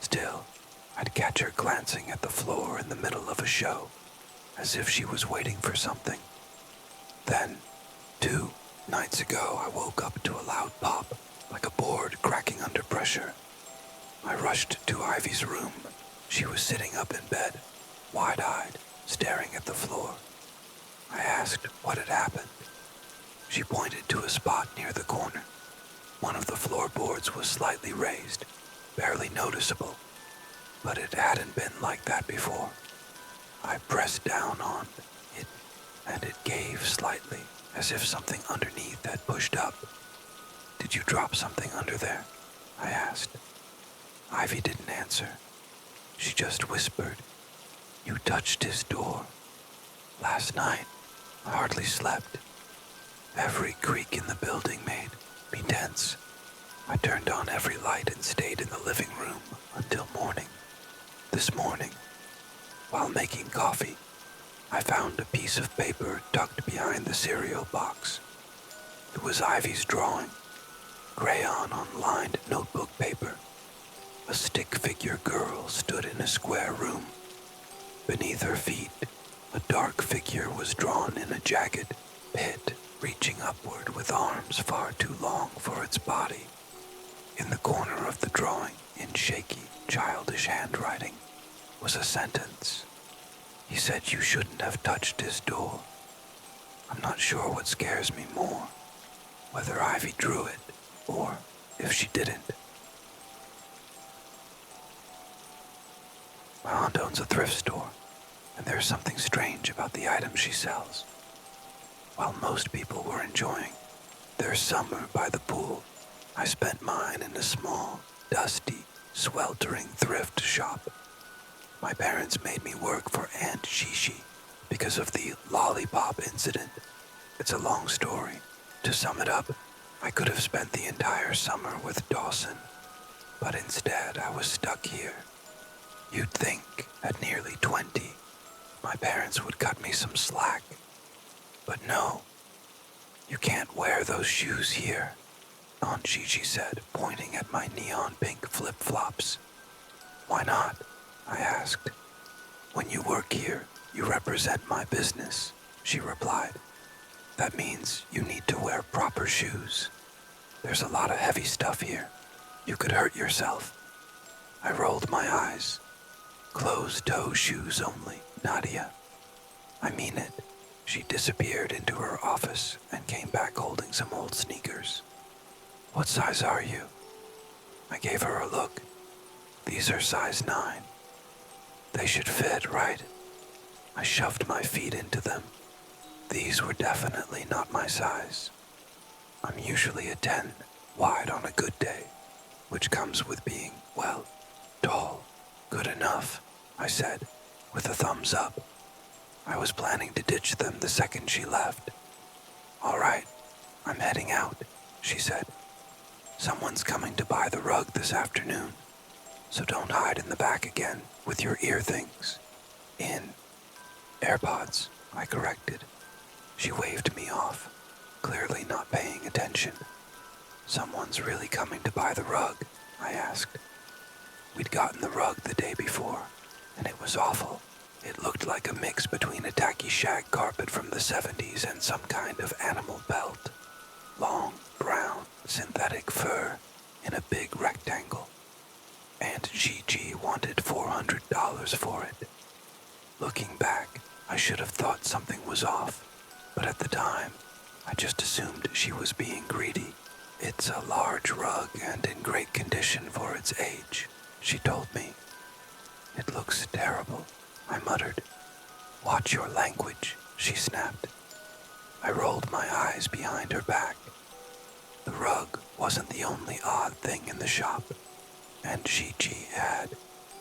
Still, I'd catch her glancing at the floor in the middle of a show, as if she was waiting for something. Then, 2 nights ago, I woke up to a loud pop, like a board cracking under pressure. I rushed to Ivy's room. She was sitting up in bed, wide-eyed, staring at the floor. I asked what had happened. She pointed to a spot near the corner. One of the floorboards was slightly raised, barely noticeable, but it hadn't been like that before. I pressed down on it, and it gave slightly, as if something underneath had pushed up. "Did you drop something under there?" I asked. Ivy didn't answer. She just whispered, "You touched his door. Last night, I hardly slept. Every creak in the building made me tense. I turned on every light and stayed in the living room until morning. This morning, while making coffee, I found a piece of paper tucked behind the cereal box. It was Ivy's drawing, crayon on lined notebook paper. A stick figure girl stood in a square room. Beneath her feet, a dark figure was drawn in a jagged pit, reaching upward with arms far too long for its body. In the corner of the drawing, in shaky, childish handwriting, was a sentence. He said you shouldn't have touched his door. I'm not sure what scares me more, whether Ivy drew it or if she didn't. My aunt owns a thrift store, and there's something strange about the items she sells. While most people were enjoying their summer by the pool, I spent mine in a small, dusty, sweltering thrift shop. My parents made me work for Aunt Shishi because of the lollipop incident. It's a long story. To sum it up, I could have spent the entire summer with Dawson, but instead I was stuck here. You'd think, at nearly 20, my parents would cut me some slack. But no, you can't wear those shoes here, Aunt Gigi said, pointing at my neon pink flip-flops. Why not? I asked. When you work here, you represent my business, she replied. That means you need to wear proper shoes. There's a lot of heavy stuff here. You could hurt yourself. I rolled my eyes. Closed-toe shoes only, Nadia. I mean it. She disappeared into her office and came back holding some old sneakers. What size are you? I gave her a look. These are size 9. They should fit, right? I shoved my feet into them. These were definitely not my size. I'm usually a 10, wide on a good day, which comes with being, well, tall. Good enough, I said, with a thumbs up. I was planning to ditch them the second she left. All right, I'm heading out, she said. Someone's coming to buy the rug this afternoon, so don't hide in the back again with your ear things. In AirPods, I corrected. She waved me off, clearly not paying attention. Someone's really coming to buy the rug, I asked. We'd gotten the rug the day before, and it was awful. It looked like a mix between a tacky shag carpet from the 70s and some kind of animal belt. Long, brown, synthetic fur in a big rectangle. Aunt Gigi wanted $400 for it. Looking back, I should have thought something was off, but at the time, I just assumed she was being greedy. It's a large rug and in great condition for its age, she told me. It looks terrible, I muttered. Watch your language, she snapped. I rolled my eyes behind her back. The rug wasn't the only odd thing in the shop, and Gigi had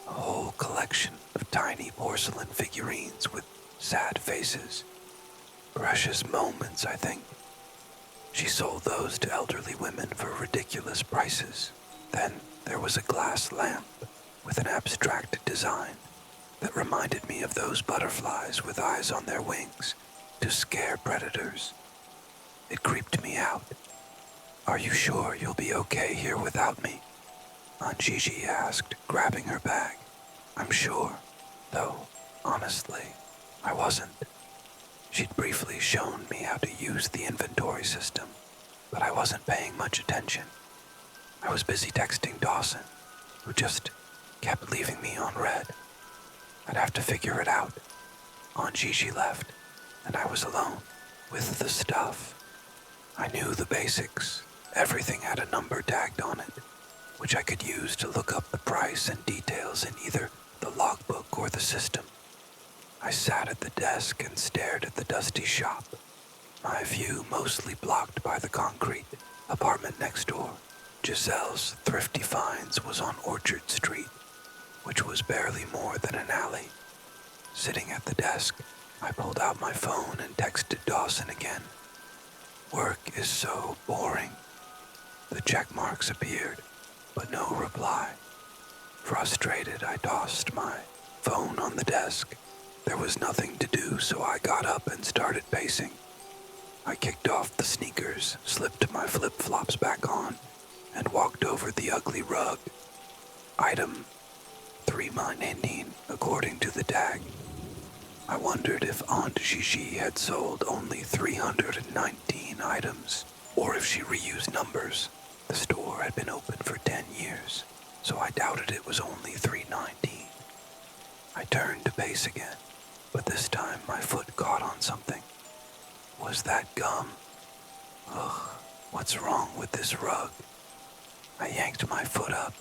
a whole collection of tiny porcelain figurines with sad faces. Precious moments, I think. She sold those to elderly women for ridiculous prices. Then there was a glass lamp with an abstract design that reminded me of those butterflies with eyes on their wings to scare predators. It creeped me out. Are you sure you'll be okay here without me? Aunt Gigi asked, grabbing her bag. I'm sure, though, honestly, I wasn't. She'd briefly shown me how to use the inventory system, but I wasn't paying much attention. I was busy texting Dawson, who just kept leaving me on red. I'd have to figure it out. Aunt Gigi left, and I was alone with the stuff. I knew the basics. Everything had a number tagged on it. which I could use to look up the price and details in either the logbook or the system. I sat at the desk and stared at the dusty shop, my view mostly blocked by the concrete apartment next door. Giselle's Thrifty Finds was on Orchard Street, which was barely more than an alley. Sitting at the desk, I pulled out my phone and texted Dawson again. Work is so boring. The check marks appeared, but no reply. Frustrated, I tossed my phone on the desk. There was nothing to do, so I got up and started pacing. I kicked off the sneakers, slipped my flip-flops back on, and walked over the ugly rug. Item 319, according to the tag. I wondered if Aunt Gigi had sold only 319 items, or if she reused numbers. The store had been open for 10 years, so I doubted it was only 319. I turned to pace again, but this time my foot caught on something. Was that gum? Ugh, what's wrong with this rug? I yanked my foot up,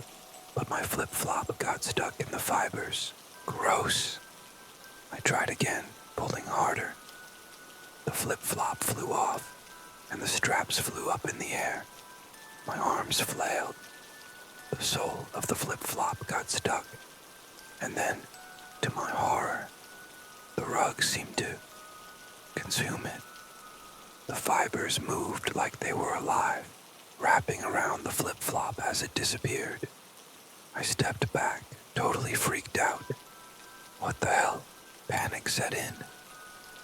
but my flip-flop got stuck in the fibers. Gross. I tried again, pulling harder. The flip-flop flew off, and the straps flew up in the air. My arms flailed. The sole of the flip-flop got stuck, and then, to my horror, the rug seemed to consume it. The fibers moved like they were alive, wrapping around the flip-flop as it disappeared. I stepped back, totally freaked out. What the hell? Panic set in.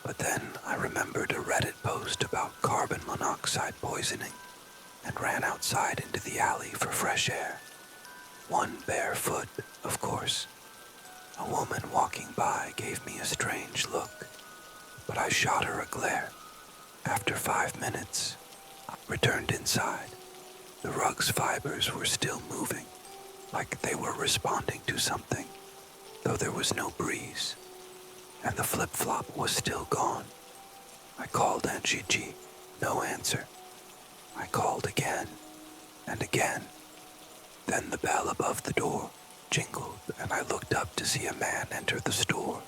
But then I remembered a Reddit post about carbon monoxide poisoning and ran outside into the alley for fresh air. One bare foot, of course. A woman walking by gave me a strange look, but I shot her a glare. After 5 minutes, I returned inside. The rug's fibers were still moving, like they were responding to something, though there was no breeze, and the flip-flop was still gone. I called Aunt Gigi, no answer. I called again and again. Then the bell above the door jingled, and I looked up to see a man enter the store.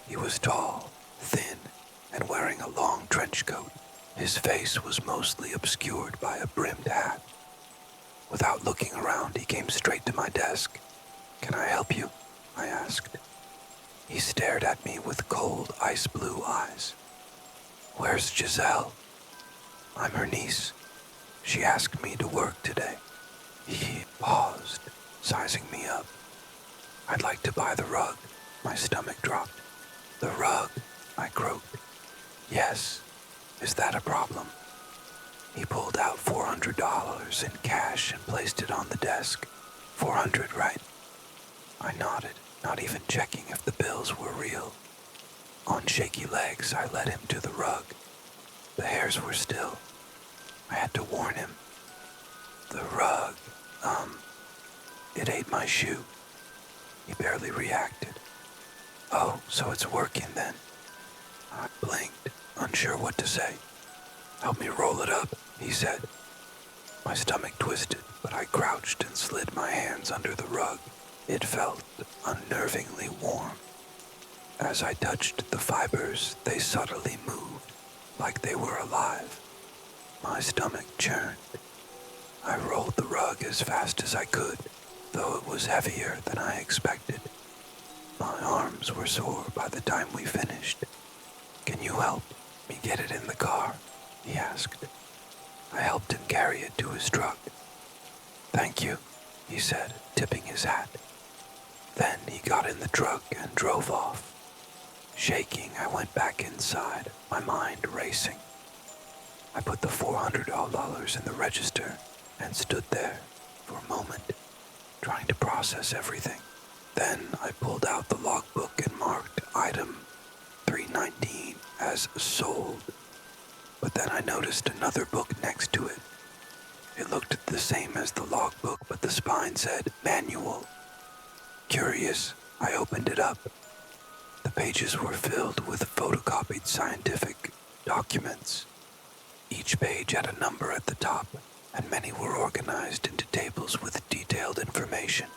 He was tall, thin, and wearing a long trench coat. His face was mostly obscured by a brimmed hat. Without looking around, he came straight to my desk. "Can I help you?" I asked. He stared at me with cold, ice-blue eyes. "Where's Giselle?" "I'm her niece. She asked me to work today." He paused, sizing me up. "I'd like to buy the rug." My stomach dropped. "The rug?" I croaked. "Yes. Is that a problem?" He pulled out $400 in cash and placed it on the desk. "400, right?" I nodded, not even checking if the bills were real. On shaky legs, I led him to the rug. The hairs were still. I had to warn him. "The rug, it ate my shoe." He barely reacted. "Oh, so it's working then?" I blinked, unsure what to say. "Help me roll it up," he said. My stomach twisted, but I crouched and slid my hands under the rug. It felt unnervingly warm. As I touched the fibers, they subtly moved, like they were alive. My stomach churned. I rolled the rug as fast as I could, though it was heavier than I expected. My arms were sore by the time we finished. "Can you help me get it in the car?" he asked. I helped him carry it to his truck. "Thank you," he said, tipping his hat. Then he got in the truck and drove off. Shaking, I went back inside, my mind racing. I put the $400 in the register and stood there for a moment, trying to process everything. Then I pulled out the logbook and marked item 319 as sold. But then I noticed another book next to it. It looked the same as the logbook, but the spine said manual. Curious, I opened it up. The pages were filled with photocopied scientific documents. Each page had a number at the top, and many were organized into tables with detailed information.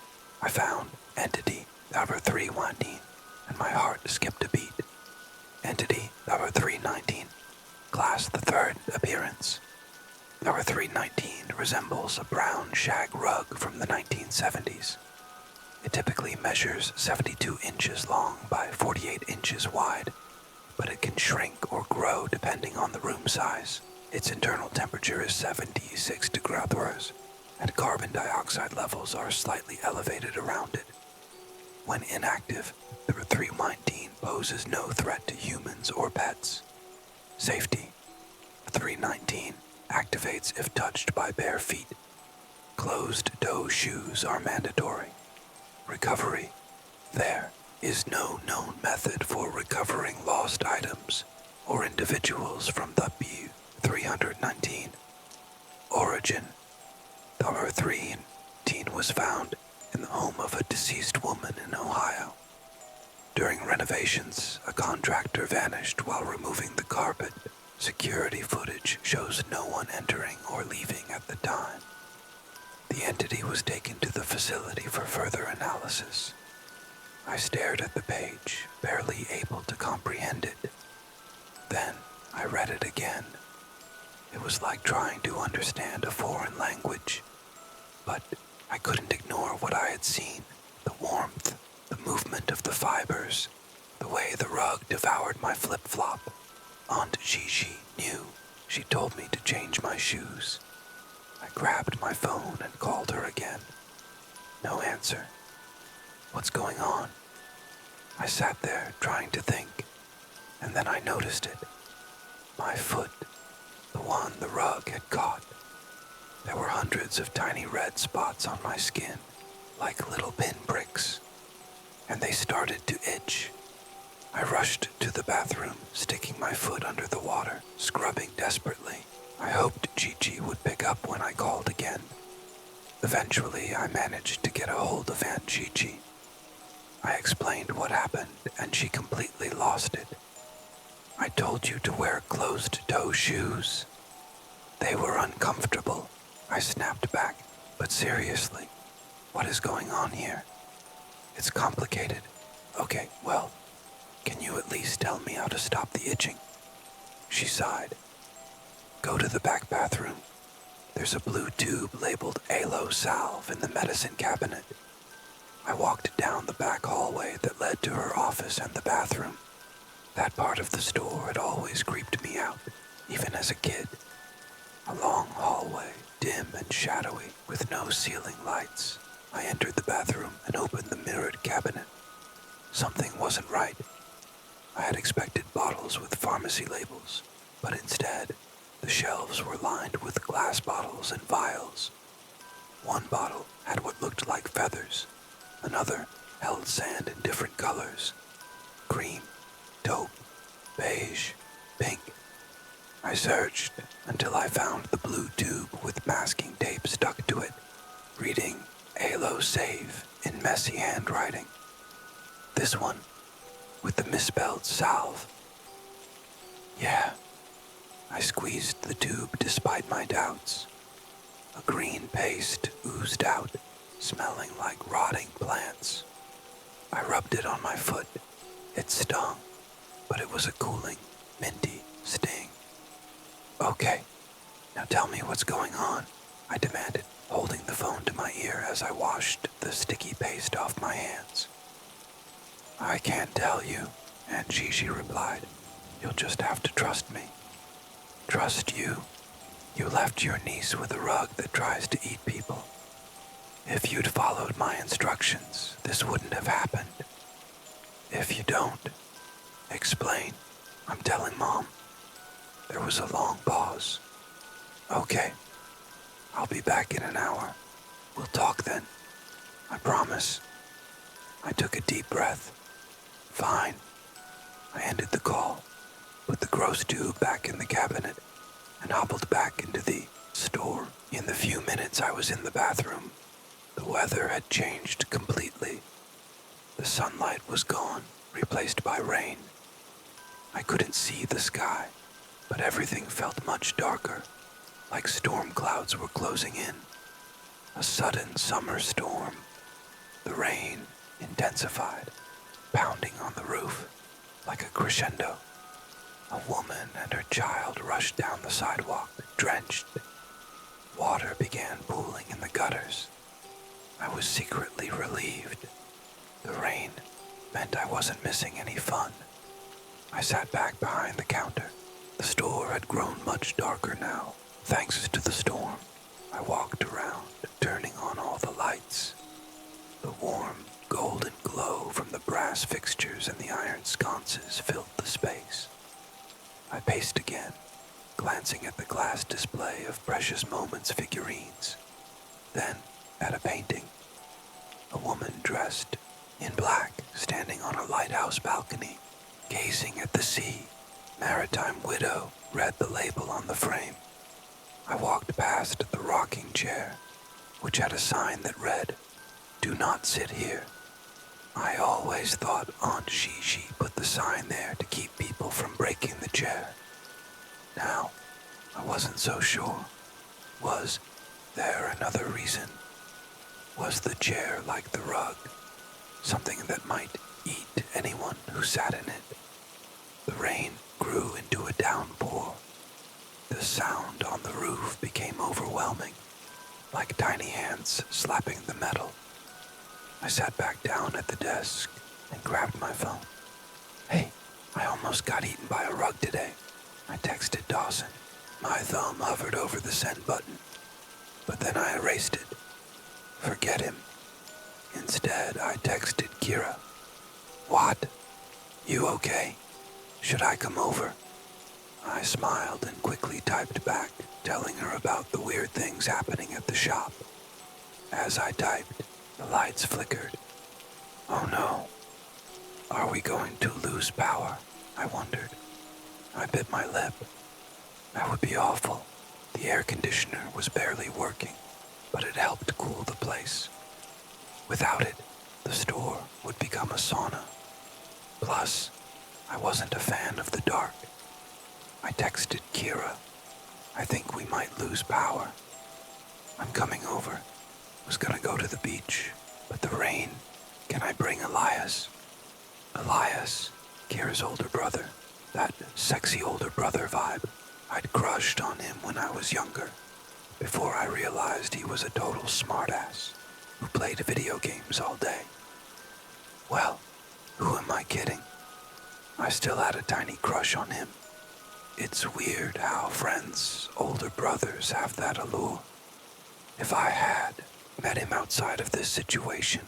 I found Entity number 319, and my heart skipped a beat. Entity number 319, class the third appearance. Number 319 resembles a brown shag rug from the 1970s. It typically measures 72 inches long by 48 inches wide, but it can shrink or grow depending on the room size. Its internal temperature is 76 degrees, and carbon dioxide levels are slightly elevated around it. When inactive, the 319 poses no threat to humans or pets. Safety. 319 activates if touched by bare feet. Closed-toe shoes are mandatory. Recovery. There is no known method for recovering lost items or individuals from the B-319. Origin. Number 319 was found in the home of a deceased woman in Ohio. During renovations, a contractor vanished while removing the carpet. Security footage shows no one entering or leaving at the time. The entity was taken to the facility for further analysis. I stared at the page, barely able to comprehend it. Then I read it again. It was like trying to understand a foreign language. But I couldn't ignore what I had seen. The warmth, the movement of the fibers, the way the rug devoured my flip-flop. Aunt Gigi knew. She told me to change my shoes. I grabbed my phone and called her again. No answer. What's going on? I sat there trying to think, and then I noticed it. My foot, the one the rug had caught. There were hundreds of tiny red spots on my skin, like little pinpricks, and they started to itch. I rushed to the bathroom, sticking my foot under the water, scrubbing desperately. I hoped Gigi would pick up when I called again. Eventually, I managed to get a hold of Aunt Gigi. I explained what happened, and she completely lost it. I told you to wear closed-toe shoes. They were uncomfortable. I snapped back, but seriously, what is going on here? It's complicated. Okay, well, can you at least tell me how to stop the itching? She sighed. Go to the back bathroom. There's a blue tube labeled Aloe Salve in the medicine cabinet. I walked down the back hallway that led to her office and the bathroom. That part of the store had always creeped me out, even as a kid. A long hallway, dim and shadowy, with no ceiling lights. I entered the bathroom and opened the mirrored cabinet. Something wasn't right. I had expected bottles with pharmacy labels, but instead, the shelves were lined with glass bottles and vials. One bottle had what looked like feathers. Another held sand in different colors. Cream, taupe, beige, pink. I searched until I found the blue tube with masking tape stuck to it, reading Aloe Save in messy handwriting. This one, with the misspelled salve. Yeah. I squeezed the tube despite my doubts. A green paste oozed out, smelling like rotting plants. I rubbed it on my foot. It stung, but it was a cooling, minty sting. Okay, now tell me what's going on, I demanded, holding the phone to my ear as I washed the sticky paste off my hands. I can't tell you, Aunt Gigi replied. You'll just have to trust me. Trust you? You left your niece with a rug that tries to eat people. If you'd followed my instructions, this wouldn't have happened. If you don't, explain. I'm telling Mom. There was a long pause. Okay. I'll be back in an hour. We'll talk then. I promise. I took a deep breath. Fine. I ended the call, put the gross tube back in the cabinet, and hobbled back into the store. In the few minutes I was in the bathroom, the weather had changed completely. The sunlight was gone, replaced by rain. I couldn't see the sky, but everything felt much darker. like storm clouds were closing in. A sudden summer storm. The rain intensified, pounding on the roof like a crescendo. A woman and her child rushed down the sidewalk, drenched. Water began pooling in the gutters. I was secretly relieved. The rain meant I wasn't missing any fun. I sat back behind the counter. The store had grown much darker now, thanks to the storm. I walked around, turning on all the lights. The warm, golden glow from the brass fixtures and the iron sconces filled the space. I paced again, glancing at the glass display of Precious Moments figurines, then at a painting. A woman dressed in black, standing on a lighthouse balcony, gazing at the sea. Maritime Widow read the label on the frame. I walked past the rocking chair, which had a sign that read, "Do not sit here." I always thought Aunt Shishi put the sign there to keep people from breaking the chair. Now, I wasn't so sure. Was there another reason? Was the chair like the rug? Something that might eat anyone who sat in it? The rain grew into a downpour. The sound on the roof became overwhelming, like tiny hands slapping the metal. I sat back down at the desk and grabbed my phone. "Hey, I almost got eaten by a rug today," I texted Dawson. My thumb hovered over the send button, but then I erased it. Forget him. Instead, I texted Kira. "What? You okay? Should I come over?" I smiled and quickly typed back, telling her about the weird things happening at the shop. As I typed, the lights flickered. Oh no. Are we going to lose power? I wondered. I bit my lip. That would be awful. The air conditioner was barely working, but it helped cool the place. Without it, the store would become a sauna. Plus, I wasn't a fan of the dark. I texted Kira. "I think we might lose power. I'm coming over. Was gonna go to the beach, but the rain. Can I bring Elias?" Elias, Kira's older brother. That sexy older brother vibe. I'd crushed on him when I was younger, before I realized he was a total smartass who played video games all day. Well, who am I kidding? I still had a tiny crush on him. It's weird how friends, older brothers, have that allure. If I had met him outside of this situation,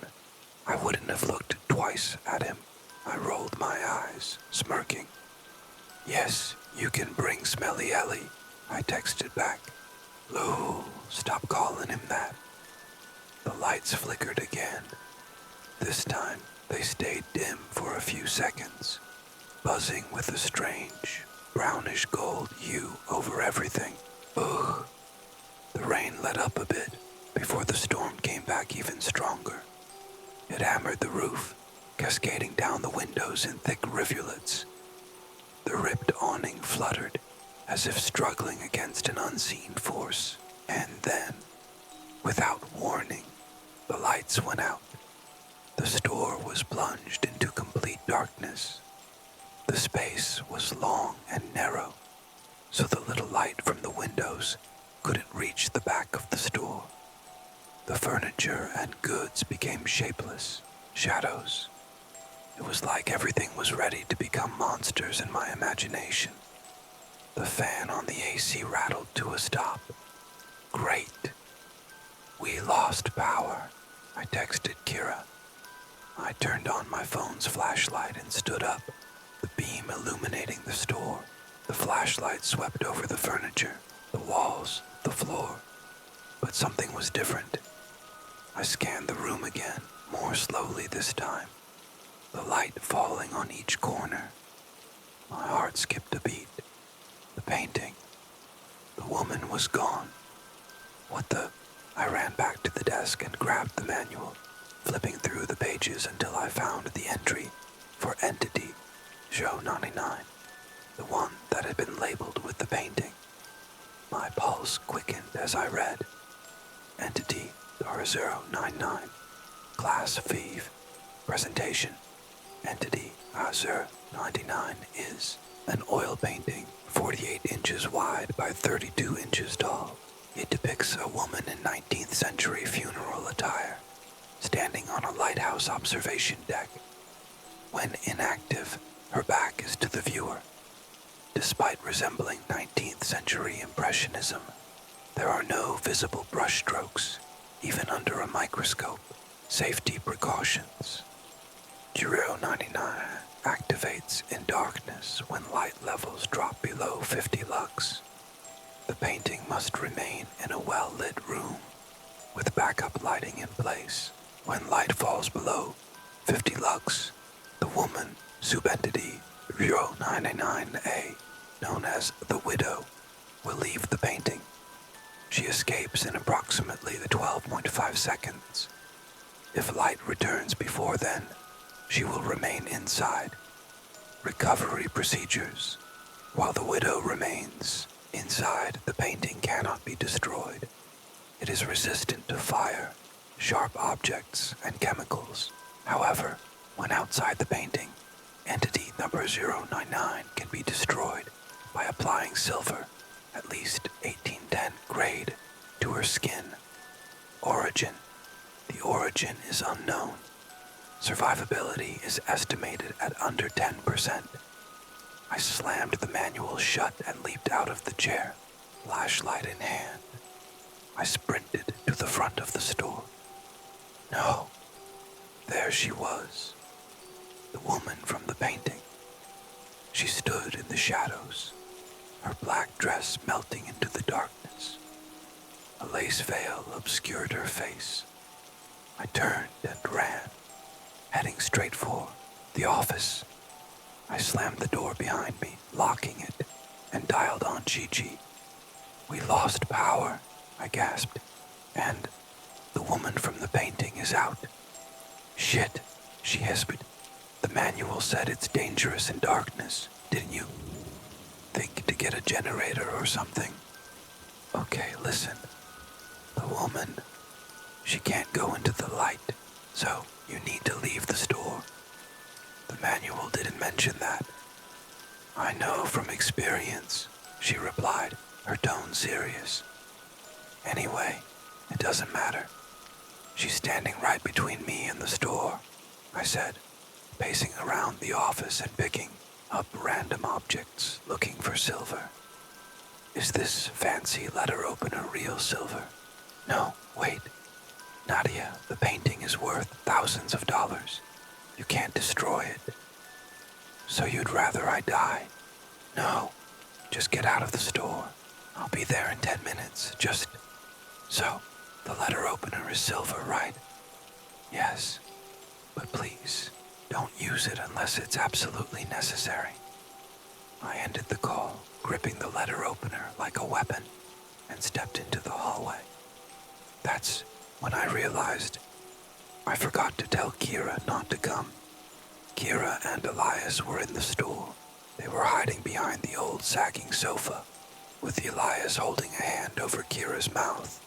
I wouldn't have looked twice at him. I rolled my eyes, smirking. "Yes, you can bring Smelly Ellie," I texted back. "Lou, stop calling him that." The lights flickered again. This time, they stayed dim for a few seconds, buzzing with a strange, brownish gold hue over everything. Ugh. The rain let up a bit before the storm came back even stronger. It hammered the roof, cascading down the windows in thick rivulets. The ripped awning fluttered, as if struggling against an unseen force. And then, without warning, the lights went out. The store was plunged into complete darkness. The space was long and narrow, so the little light from the windows couldn't reach the back of the store. The furniture and goods became shapeless, shadows. It was like everything was ready to become monsters in my imagination. The fan on the AC rattled to a stop. Great. We lost power, I texted Kira. I turned on my phone's flashlight and stood up, the beam illuminating the store. The flashlight swept over the furniture, the walls, the floor. But something was different. I scanned the room again, more slowly this time, the light falling on each corner. My heart skipped a beat. The painting. The woman was gone. What the? I ran back to the desk and grabbed the manual, flipping through the pages until I found the entry for Entity, Show 99, the one that had been labeled with the painting. My pulse quickened as I read. Entity R099. Class Vive. Presentation. Entity R099 is an oil painting 48 inches wide by 32 inches tall. It depicts a woman in 19th century funeral attire, standing on a lighthouse observation deck. When inactive, her back is to the viewer. Despite resembling 19th century impressionism, there are no visible brushstrokes, even under a microscope. Safety precautions. Euro 99 activates in darkness when light levels drop below 50 lux. The painting must remain in a well-lit room with backup lighting in place. When light falls below 50 lux, the woman, subentity Euro 99A, known as the Widow, will leave the painting. She escapes in approximately the 12.5 seconds. If light returns before then, she will remain inside. Recovery procedures. While the Widow remains inside, the painting cannot be destroyed. It is resistant to fire, sharp objects, and chemicals. However, when outside the painting, entity number 099 can be destroyed by applying silver, at least 1810 grade, to her skin. Origin. The origin is unknown. Survivability is estimated at under 10%. I slammed the manual shut and leaped out of the chair, flashlight in hand. I sprinted to the front of the store. No, there she was, the woman from the painting. She stood in the shadows, her black dress melting into the darkness. A lace veil obscured her face. I turned and ran, heading straight for the office. I slammed the door behind me, locking it, and dialed on Gigi. We lost power, I gasped, and the woman from the painting is out. Shit, she hissed. The manual said it's dangerous in darkness, didn't you? Think to get a generator or something? Okay, listen. The woman, she can't go into the light, so you need to leave the store. The manual didn't mention that. I know from experience, she replied, her tone serious. Anyway, it doesn't matter. She's standing right between me and the store, I said, pacing around the office and picking up random objects, looking for silver. Is this fancy letter opener real silver? No, wait. Nadia, the painting is worth thousands of dollars. You can't destroy it. So you'd rather I die? No, just get out of the store. I'll be there in 10 minutes, just... So, the letter opener is silver, right? Yes, but please, don't use it unless it's absolutely necessary. I ended the call, gripping the letter opener like a weapon, and stepped into the hallway. That's when I realized I forgot to tell Kira not to come. Kira and Elias were in the store. They were hiding behind the old sagging sofa, with Elias holding a hand over Kira's mouth.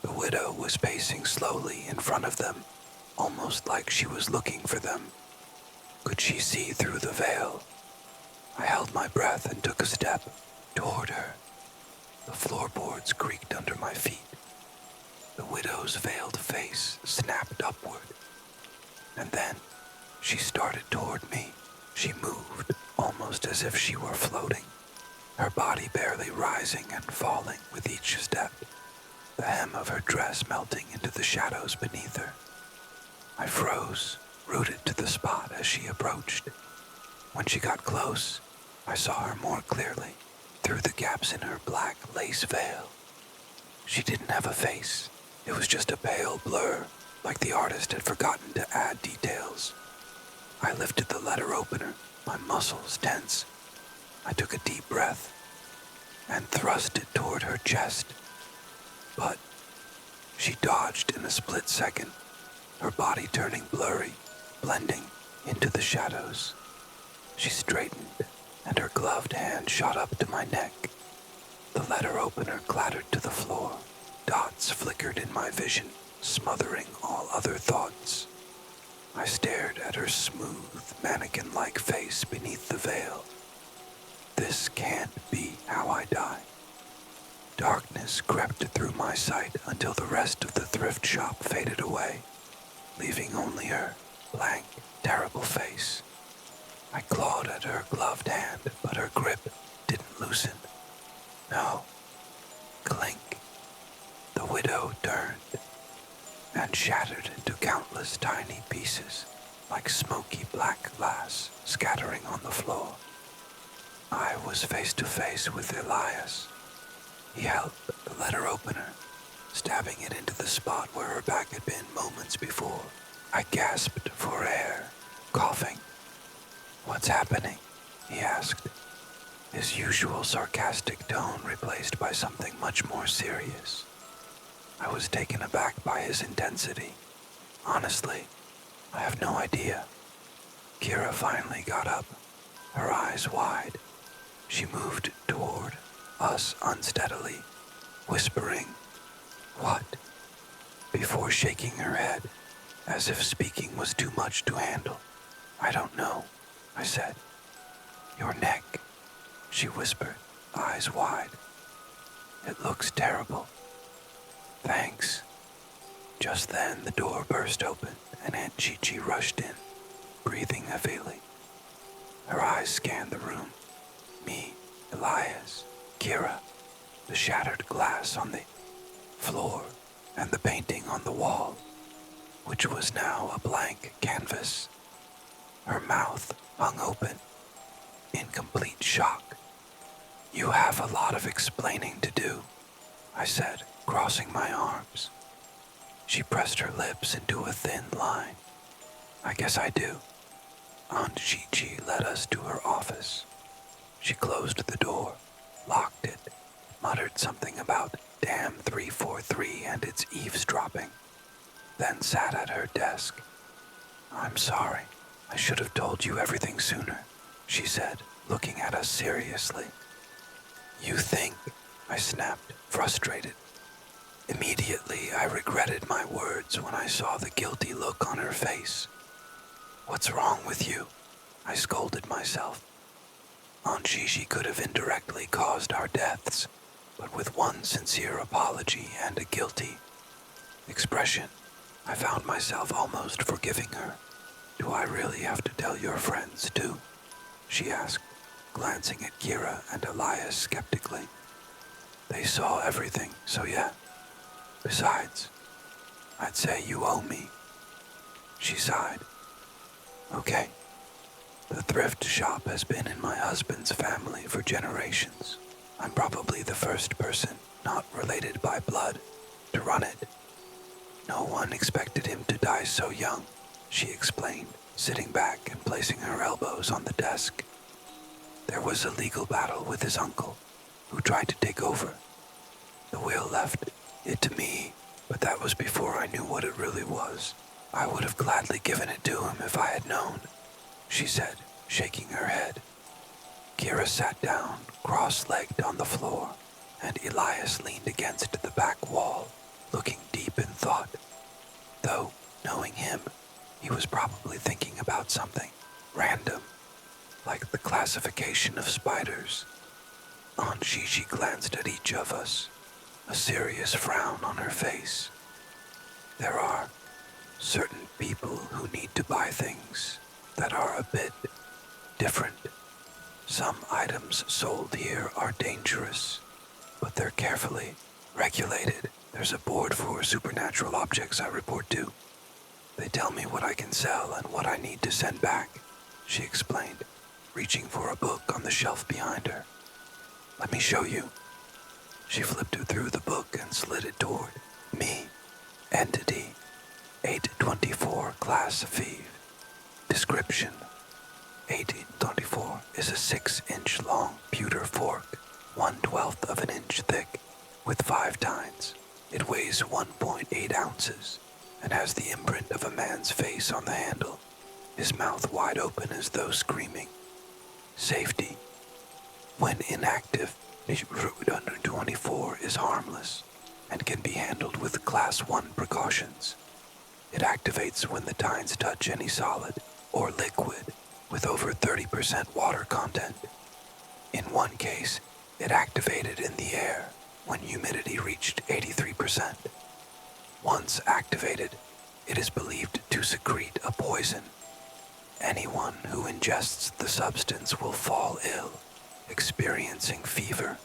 The Widow was pacing slowly in front of them, almost like she was looking for them. Could she see through the veil? I held my breath and took a step toward her. The floorboards creaked under my feet. The Widow's veiled face snapped upward. And then she started toward me. She moved, almost as if she were floating, her body barely rising and falling with each step, the hem of her dress melting into the shadows beneath her. I froze, rooted to the spot as she approached. When she got close, I saw her more clearly, through the gaps in her black lace veil. She didn't have a face. It was just a pale blur, like the artist had forgotten to add details. I lifted the letter opener, my muscles tense. I took a deep breath and thrust it toward her chest. But she dodged in a split second, her body turning blurry, blending into the shadows. She straightened, and her gloved hand shot up to my neck. The letter opener clattered to the floor. Dots flickered in my vision, smothering all other thoughts. I stared at her smooth, mannequin-like face beneath the veil. This can't be how I die. Darkness crept through my sight until the rest of the thrift shop faded away, leaving only her blank, terrible face. I clawed at her gloved hand, but her grip didn't loosen. No. Clink. The widow turned and shattered into countless tiny pieces, like smoky black glass scattering on the floor. I was face to face with Elias. He held the letter opener, stabbing it into the spot where her back had been moments before. I gasped for air, coughing. "What's happening?" he asked, his usual sarcastic tone replaced by something much more serious. I was taken aback by his intensity. Honestly, I have no idea. Kira finally got up, her eyes wide. She moved toward us unsteadily, whispering, "What?" before shaking her head, as if speaking was too much to handle. "I don't know," I said. "Your neck," she whispered, eyes wide. "It looks terrible." "Thanks." Just then the door burst open and Aunt Chi-Chi rushed in, breathing heavily. Her eyes scanned the room. Me, Elias, Kira, the shattered glass on the floor, and the painting on the wall, which was now a blank canvas. Her mouth hung open, in complete shock. "You have a lot of explaining to do," I said, crossing my arms. She pressed her lips into a thin line. "I guess I do." Aunt Chi-Chi led us to her office. She closed the door, locked it, muttered something about damn 343 and its eavesdropping, then sat at her desk. "I'm sorry. I should have told you everything sooner," she said, looking at us seriously. "You think?" I snapped, frustrated. Immediately, I regretted my words when I saw the guilty look on her face. "What's wrong with you?" I scolded myself. Aunt Gigi could have indirectly caused our deaths, but with one sincere apology and a guilty expression, I found myself almost forgiving her. "Do I really have to tell your friends too?" she asked, glancing at Kira and Elias skeptically. "They saw everything, so yeah. Besides, I'd say you owe me." She sighed. "Okay. The thrift shop has been in my husband's family for generations. I'm probably the first person, not related by blood, to run it. No one expected him to die so young," she explained, sitting back and placing her elbows on the desk. "There was a legal battle with his uncle, who tried to take over. The will left it to me, but that was before I knew what it really was. I would have gladly given it to him if I had known," she said, shaking her head. Kira sat down, cross-legged on the floor, and Elias leaned against the back wall, looking deep in thought. Though, knowing him, he was probably thinking about something random, like the classification of spiders. Aunt Gigi glanced at each of us, a serious frown on her face. "There are certain people who need to buy things that are a bit different. Some items sold here are dangerous, but they're carefully regulated. There's a board for supernatural objects I report to. They tell me what I can sell and what I need to send back," she explained, reaching for a book on the shelf behind her. "Let me show you." She flipped through the book and slid it toward me. Entity 824 Class Vive. Description: 824 is a 6-inch long pewter fork, 1/12 of an inch thick, with 5 tines. It weighs 1.8 ounces and has the imprint of a man's face on the handle, his mouth wide open as though screaming. Safety. When inactive, Route 124 is harmless and can be handled with Class 1 precautions. It activates when the tines touch any solid or liquid with over 30% water content. In one case, it activated in the air when humidity reached 83%. Once activated, it is believed to secrete a poison. Anyone who ingests the substance will fall ill, experiencing fever,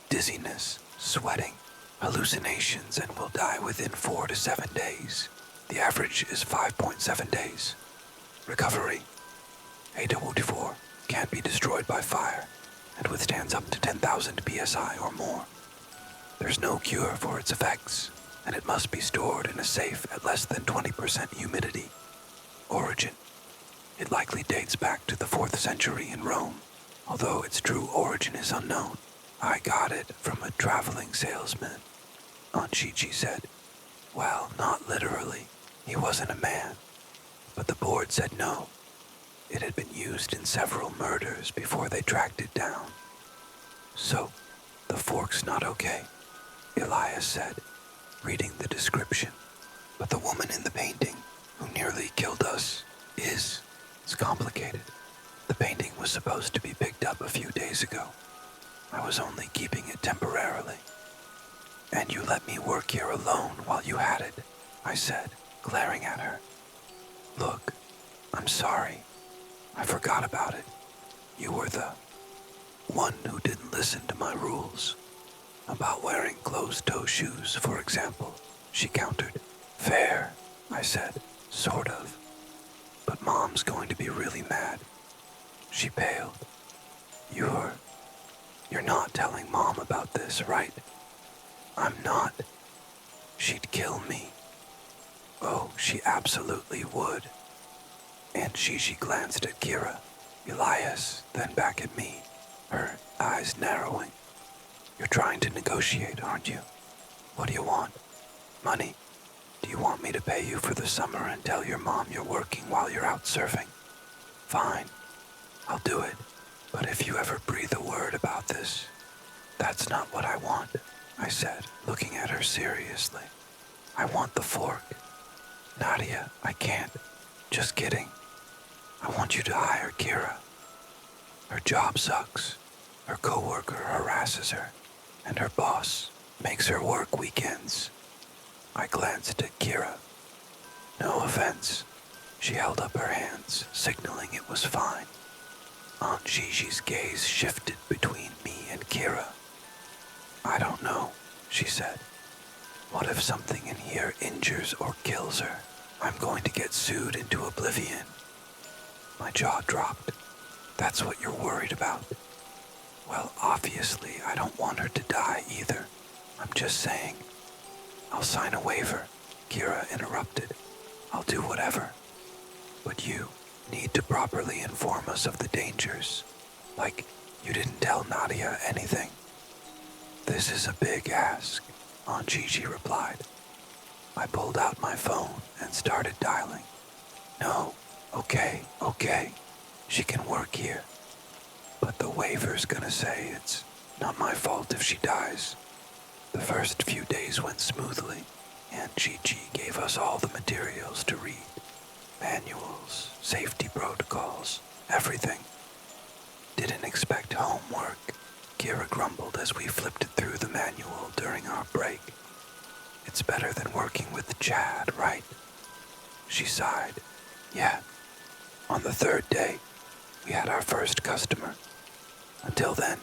dizziness, sweating, hallucinations, and will die within 4 to 7 days. The average is 5.7 days. Recovery. A-24 can't be destroyed by fire and withstands up to 10,000 psi or more. There's no cure for its effects, and it must be stored in a safe at less than 20% humidity. Origin. It likely dates back to the 4th century in Rome, although its true origin is unknown. I got it from a traveling salesman, Onchichi said. Well, not literally. He wasn't a man. But the board said no. It had been used in several murders before they tracked it down. So, the fork's not okay, Elias said, reading the description. But the woman in the painting, who nearly killed us, is. It's complicated. The painting was supposed to be picked up a few days ago. I was only keeping it temporarily. And you let me work here alone while you had it, I said, glaring at her. Look, I'm sorry. I forgot about it. You were the one who didn't listen to my rules. About wearing closed-toe shoes, for example, she countered. Fair, I said, sort of. But Mom's going to be really mad. She paled. You're not telling Mom about this, right? I'm not. She'd kill me. Oh, she absolutely would. And she glanced at Kira, Elias, then back at me, her eyes narrowing. You're trying to negotiate, aren't you? What do you want? Money? Do you want me to pay you for the summer and tell your mom you're working while you're out surfing? Fine, I'll do it. But if you ever breathe a word about this, that's not what I want, I said, looking at her seriously. I want the fork. Nadia, I can't. Just kidding. I want you to hire Kira. Her job sucks. Her coworker harasses her, and her boss makes her work weekends. I glanced at Kira. No offense. She held up her hands, signaling it was fine. Aunt Gigi's gaze shifted between me and Kira. I don't know, she said. What if something in here injures or kills her? I'm going to get sued into oblivion. My jaw dropped. That's what you're worried about? Well, obviously, I don't want her to die either. I'm just saying. I'll sign a waiver, Kira interrupted. I'll do whatever. But you need to properly inform us of the dangers. Like, you didn't tell Nadia anything. This is a big ask, Aunt Gigi replied. I pulled out my phone and started dialing. No, okay. She can work here. But the waiver's gonna say it's not my fault if she dies. The first few days went smoothly, and Gigi gave us all the materials to read. Manuals, safety protocols, everything. Didn't expect homework, Kira grumbled as we flipped through the manual during our break. It's better than working with Chad, right? She sighed. Yeah. On the third day, we had our first customer. Until then,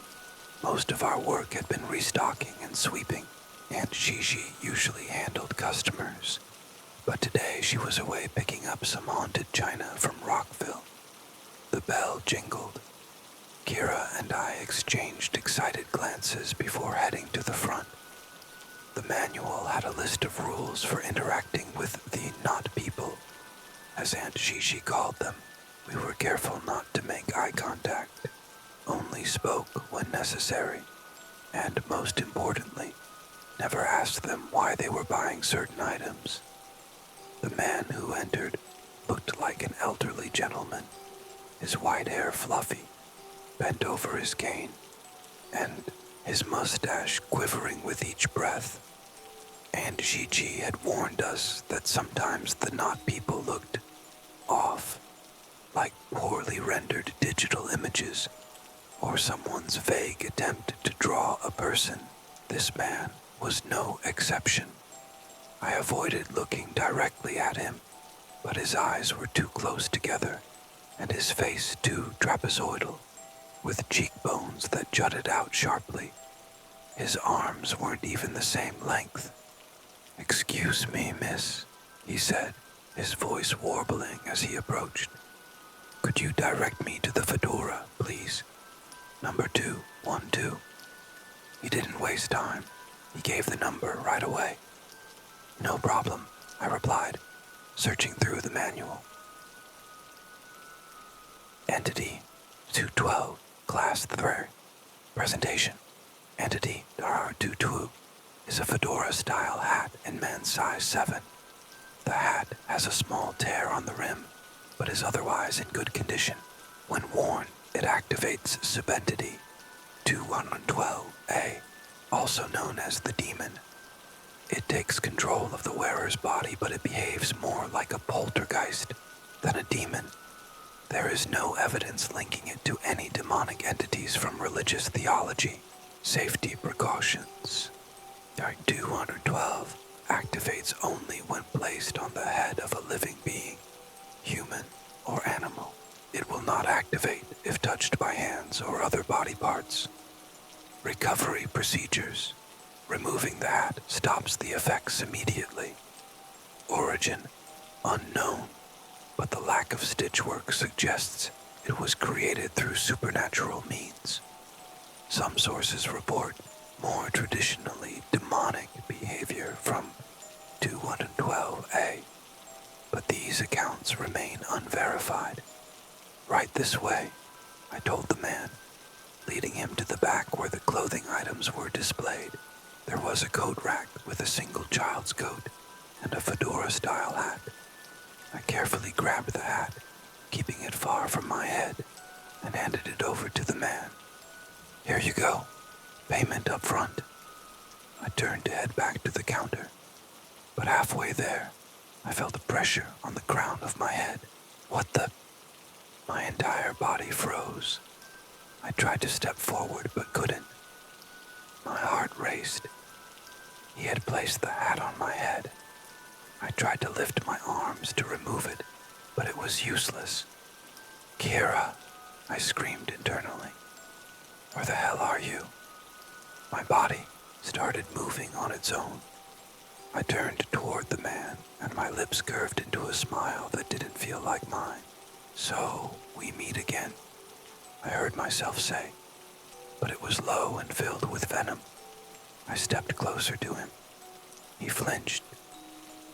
most of our work had been restocking and sweeping, and Gigi usually handled customers. But today she was away picking up some haunted china from Rockville. The bell jingled. Kira and I exchanged excited glances before heading to the front. The manual had a list of rules for interacting with the not people, as Aunt Gigi called them. We were careful not to make eye contact, only spoke when necessary, and most importantly, never asked them why they were buying certain items. The man who entered looked like an elderly gentleman, his white hair fluffy, bent over his cane, and his mustache quivering with each breath. And Gigi had warned us that sometimes the knot people looked off, like poorly rendered digital images, or someone's vague attempt to draw a person. This man was no exception. I avoided looking directly at him, but his eyes were too close together, and his face too trapezoidal, with cheekbones that jutted out sharply. His arms weren't even the same length. "Excuse me, miss," he said, his voice warbling as he approached. "Could you direct me to the fedora, please? Number 212. He didn't waste time. He gave the number right away. "No problem," I replied, searching through the manual. Entity 212, Class 3. Presentation. Entity Dar22 is a fedora-style hat in men's size 7. The hat has a small tear on the rim, but is otherwise in good condition. When worn, it activates subentity 212A, also known as the demon. It takes control of the wearer's body, but it behaves more like a poltergeist than a demon. There is no evidence linking it to any demonic entities from religious theology. Safety precautions. Dark 212 activates only when placed on the head of a living being, human or animal. It will not activate if touched by hands or other body parts. Recovery procedures. Removing the hat stops the effects immediately. Origin unknown, but the lack of stitchwork suggests it was created through supernatural means. Some sources report more traditionally demonic behavior from 212A, but these accounts remain unverified. "Right this way," I told the man, leading him to the back where the clothing items were displayed. There was a coat rack with a single child's coat and a fedora-style hat. I carefully grabbed the hat, keeping it far from my head, and handed it over to the man. "Here you go. Payment up front." I turned to head back to the counter, but halfway there, I felt a pressure on the crown of my head. "What the—" My entire body froze. I tried to step forward but couldn't. My heart raced. He had placed the hat on my head. I tried to lift my arms to remove it, but it was useless. "Kira," I screamed internally. "Where the hell are you?" My body started moving on its own. I turned toward the man, and my lips curved into a smile that didn't feel like mine. "So, we meet again," I heard myself say, but it was low and filled with venom. I stepped closer to him. He flinched.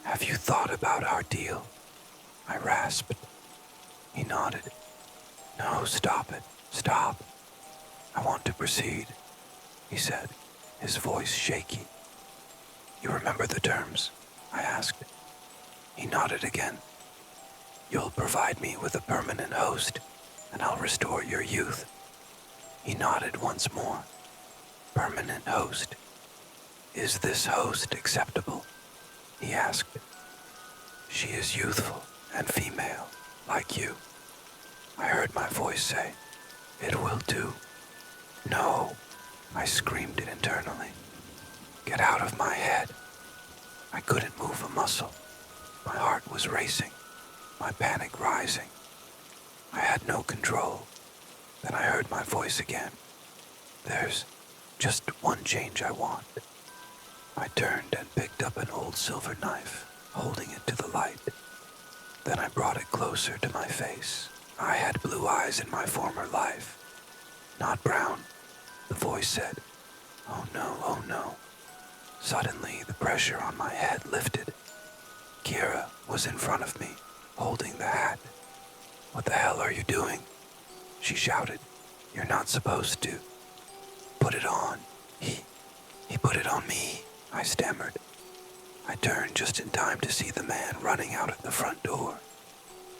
"Have you thought about our deal?" I rasped. He nodded. "No, stop it. Stop. I want to proceed," he said, his voice shaky. "You remember the terms?" I asked. He nodded again. "You'll provide me with a permanent host, and I'll restore your youth." He nodded once more. "Permanent host. Is this host acceptable?" he asked. "She is youthful and female, like you," I heard my voice say. "It will do." "No," I screamed it internally. "Get out of my head." I couldn't move a muscle. My heart was racing, my panic rising. I had no control. Then I heard my voice again. "There's just one change I want." I turned and picked up an old silver knife, holding it to the light. Then I brought it closer to my face. "I had blue eyes in my former life. Not brown," the voice said. "Oh no, oh no." Suddenly, the pressure on my head lifted. Kira was in front of me, holding the hat. "What the hell are you doing?" she shouted. "You're not supposed to." "Put it on. He put it on me," I stammered. I turned just in time to see the man running out at the front door.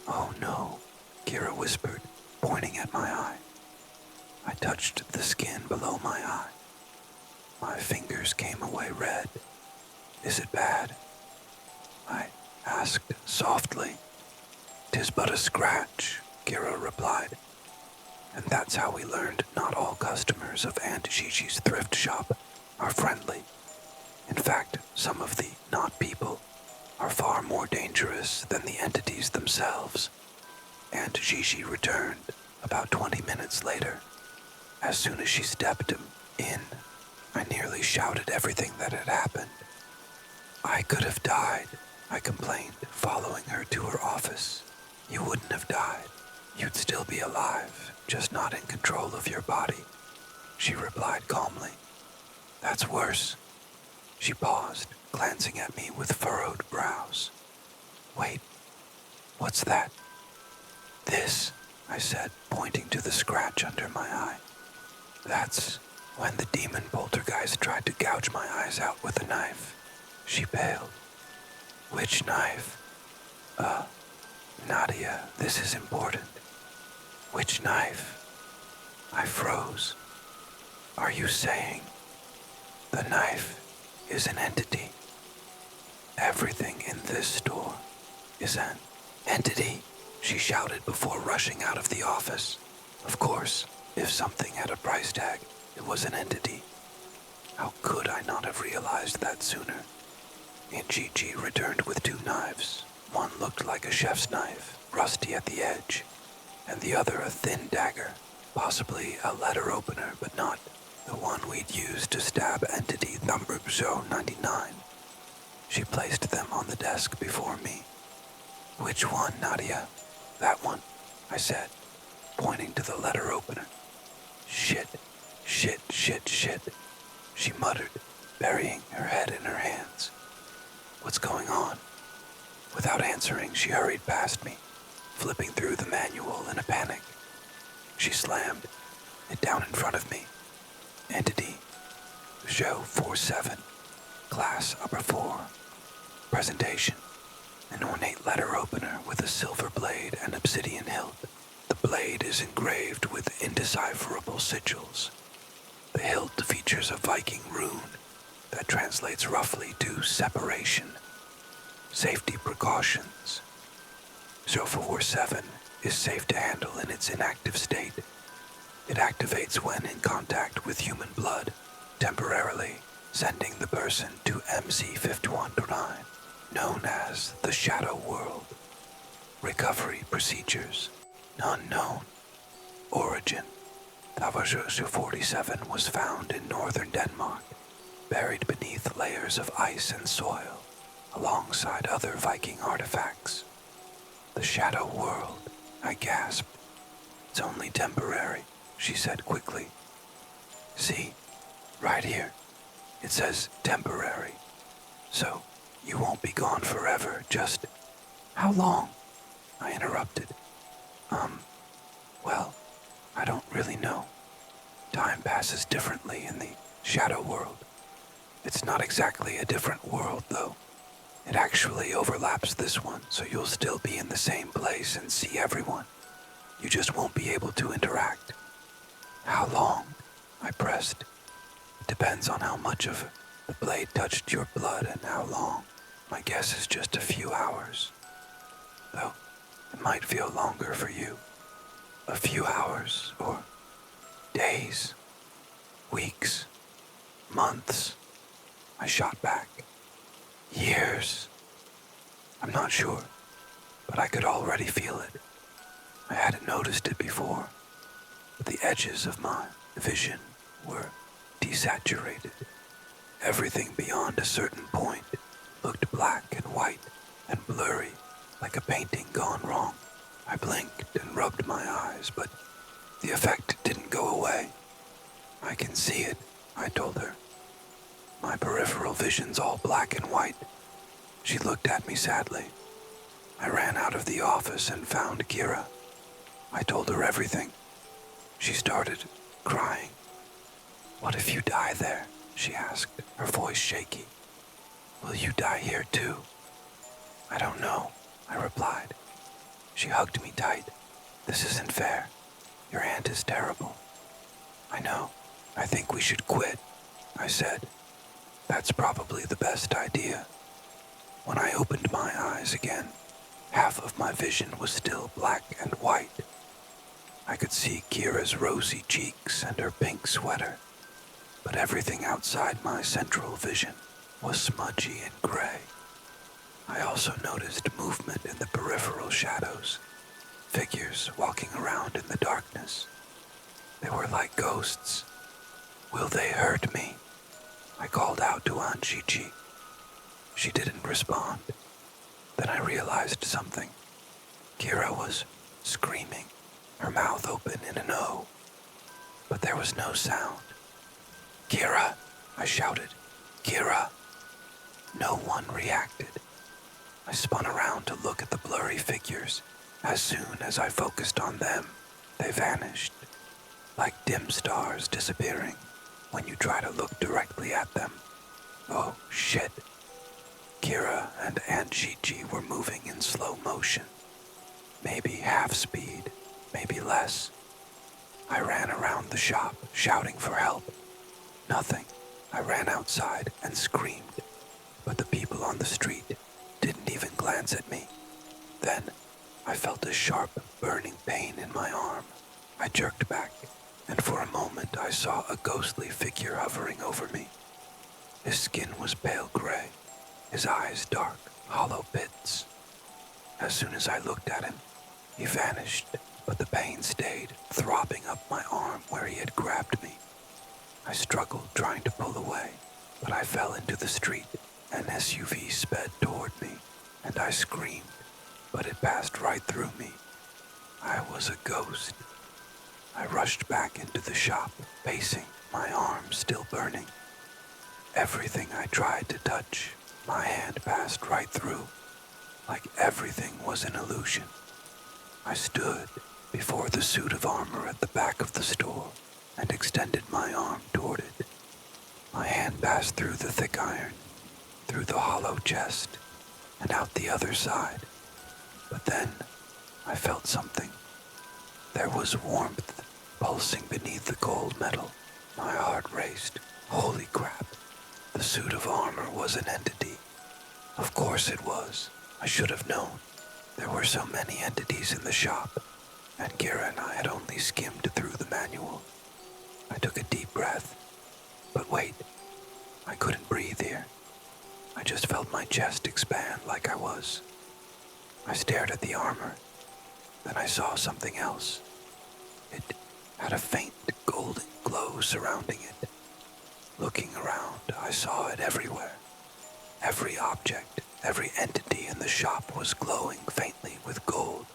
"Oh no," Kira whispered, pointing at my eye. I touched the skin below my eye. My fingers came away red. Is it bad? I asked softly. "'Tis but a scratch," Kira replied. And that's how we learned not all customers of Aunt Gigi's thrift shop are friendly. In fact, some of the not people are far more dangerous than the entities themselves. Aunt Gigi returned about 20 minutes later. As soon as she stepped in, I nearly shouted everything that had happened. "I could have died," I complained, following her to her office. "You wouldn't have died. You'd still be alive, just not in control of your body," she replied calmly. "That's worse." She paused, glancing at me with furrowed brows. "Wait, what's that?" "This," I said, pointing to the scratch under my eye. "That's when the demon poltergeist tried to gouge my eyes out with a knife." She paled. "Which knife?" Nadia, this is important." "Which knife?" I froze. "Are you saying the knife is an entity? Everything in this store is an entity?" she shouted before rushing out of the office. Of course, if something had a price tag, it was an entity. How could I not have realized that sooner? Aunt Gigi returned with 2 knives. One looked like a chef's knife, rusty at the edge, and the other a thin dagger, possibly a letter opener, but not the one we'd used to stab entity number 99. She placed them on the desk before me. "Which one, Nadia?" "That one," I said, pointing to the letter opener. Shit, shit, shit," she muttered, burying her head in her hands. "What's going on?" Without answering, she hurried past me, flipping through the manual in a panic. She slammed it down in front of me. "Entity, show 47, class upper 4, presentation, an ornate letter opener with a silver blade and obsidian hilt. The blade is engraved with indecipherable sigils. The hilt features a Viking rune that translates roughly to separation. Safety precautions. So 47 is safe to handle in its inactive state. It activates when in contact with human blood, temporarily sending the person to MC-5129, known as the Shadow World. Recovery procedures. Unknown. Origin. Tavajoshu 47 was found in northern Denmark, buried beneath layers of ice and soil, alongside other Viking artifacts. The Shadow World, I gasped. "It's only temporary," she said quickly. "See, right here, it says temporary. So, you won't be gone forever, just..." "How long?" I interrupted. Well, I don't really know. Time passes differently in the Shadow World. It's not exactly a different world, though. It actually overlaps this one, so you'll still be in the same place and see everyone. You just won't be able to interact." "How long?" I pressed. "It depends on how much of the blade touched your blood and how long. My guess is just a few hours. Though, it might feel longer for you. A few hours, or days, weeks, months." I shot back. "Years. I'm not sure, but I could already feel it. I hadn't noticed it before, but the edges of my vision were desaturated. Everything beyond a certain point looked black and white and blurry, like a painting gone wrong. I blinked and rubbed my eyes, but the effect didn't go away. "I can see it," I told her. "My peripheral vision's all black and white." She looked at me sadly. I ran out of the office and found Kira. I told her everything. She started crying. "What if you die there?" she asked, her voice shaky. "Will you die here too?" "I don't know," I replied. She hugged me tight. "This isn't fair. Your aunt is terrible." "I know. I think we should quit. I said. That's probably the best idea. When I opened my eyes again, half of my vision was still black and white. I could see Kira's rosy cheeks and her pink sweater, but everything outside my central vision was smudgy and gray. I also noticed movement in the peripheral shadows, figures walking around in the darkness. They were like ghosts. Will they hurt me? I called out to Aunt Gigi. She didn't respond. Then I realized something. Kira was screaming, her mouth open in an O, but there was no sound. Kira, I shouted. Kira. No one reacted. I spun around to look at the blurry figures. As soon as I focused on them, they vanished, like dim stars disappearing when you try to look directly at them. Oh, shit. Kira and Aunt Gigi were moving in slow motion. Maybe half speed, maybe less. I ran around the shop, shouting for help. Nothing. I ran outside and screamed, but the people on the street didn't even glance at me. Then, I felt a sharp, burning pain in my arm. I jerked back, and for a moment I saw a ghostly figure hovering over me. His skin was pale gray, his eyes dark, hollow pits. As soon as I looked at him, he vanished, but the pain stayed, throbbing up my arm where he had grabbed me. I struggled trying to pull away, but I fell into the street. An SUV sped toward me, and I screamed, but it passed right through me. I was a ghost. I rushed back into the shop, pacing, my arm still burning. Everything I tried to touch, my hand passed right through, like everything was an illusion. I stood before the suit of armor at the back of the store and extended my arm toward it. My hand passed through the thick iron, through the hollow chest, and out the other side. But then I felt something. There was warmth pulsing beneath the cold metal. My heart raced. Holy crap. The suit of armor was an entity. Of course it was. I should have known. There were so many entities in the shop, and Kira and I had only skimmed through the manual. I took a deep breath. But wait, I couldn't breathe here. I just felt my chest expand like I was. I stared at the armor. Then I saw something else. It had a faint golden glow surrounding it. Looking around, I saw it everywhere. Every object, every entity in the shop was glowing faintly with gold,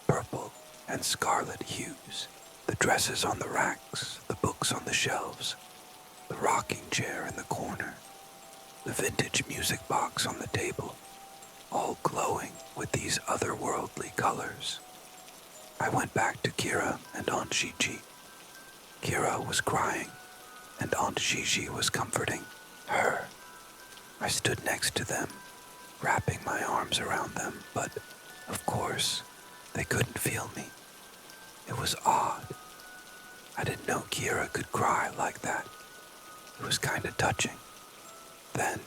purple, and scarlet hues. The dresses on the racks, the books on the shelves, the rocking chair in the corner, the vintage music box on the table, all glowing with these otherworldly colors. I went back to Kira and Aunt Gigi. Kira was crying, and Aunt Gigi was comforting her. I stood next to them, wrapping my arms around them, but, of course, they couldn't feel me. It was odd. I didn't know Kira could cry like that. It was kinda touching. Then,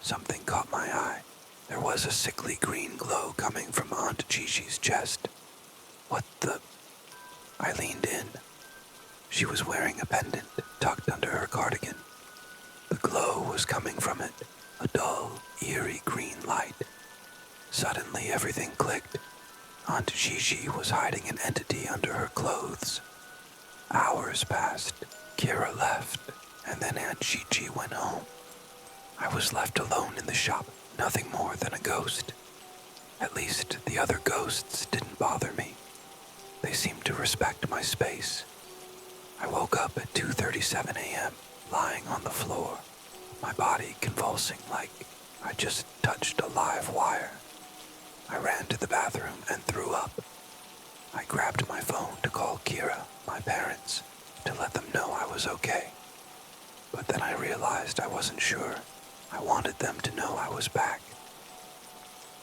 something caught my eye. There was a sickly green glow coming from Aunt Gigi's chest. What the? I leaned in. She was wearing a pendant tucked under her cardigan. The glow was coming from it, a dull, eerie green light. Suddenly everything clicked. Aunt Gigi was hiding an entity under her clothes. Hours passed. Kira left, and then Aunt Gigi went home. I was left alone in the shop, nothing more than a ghost. At least the other ghosts didn't bother me. They seemed to respect my space. I woke up at 2:37 a.m., lying on the floor, my body convulsing like I just touched a live wire. I ran to the bathroom and threw up. I grabbed my phone to call Kira, my parents, to let them know I was okay. But then I realized I wasn't sure. I wanted them to know I was back.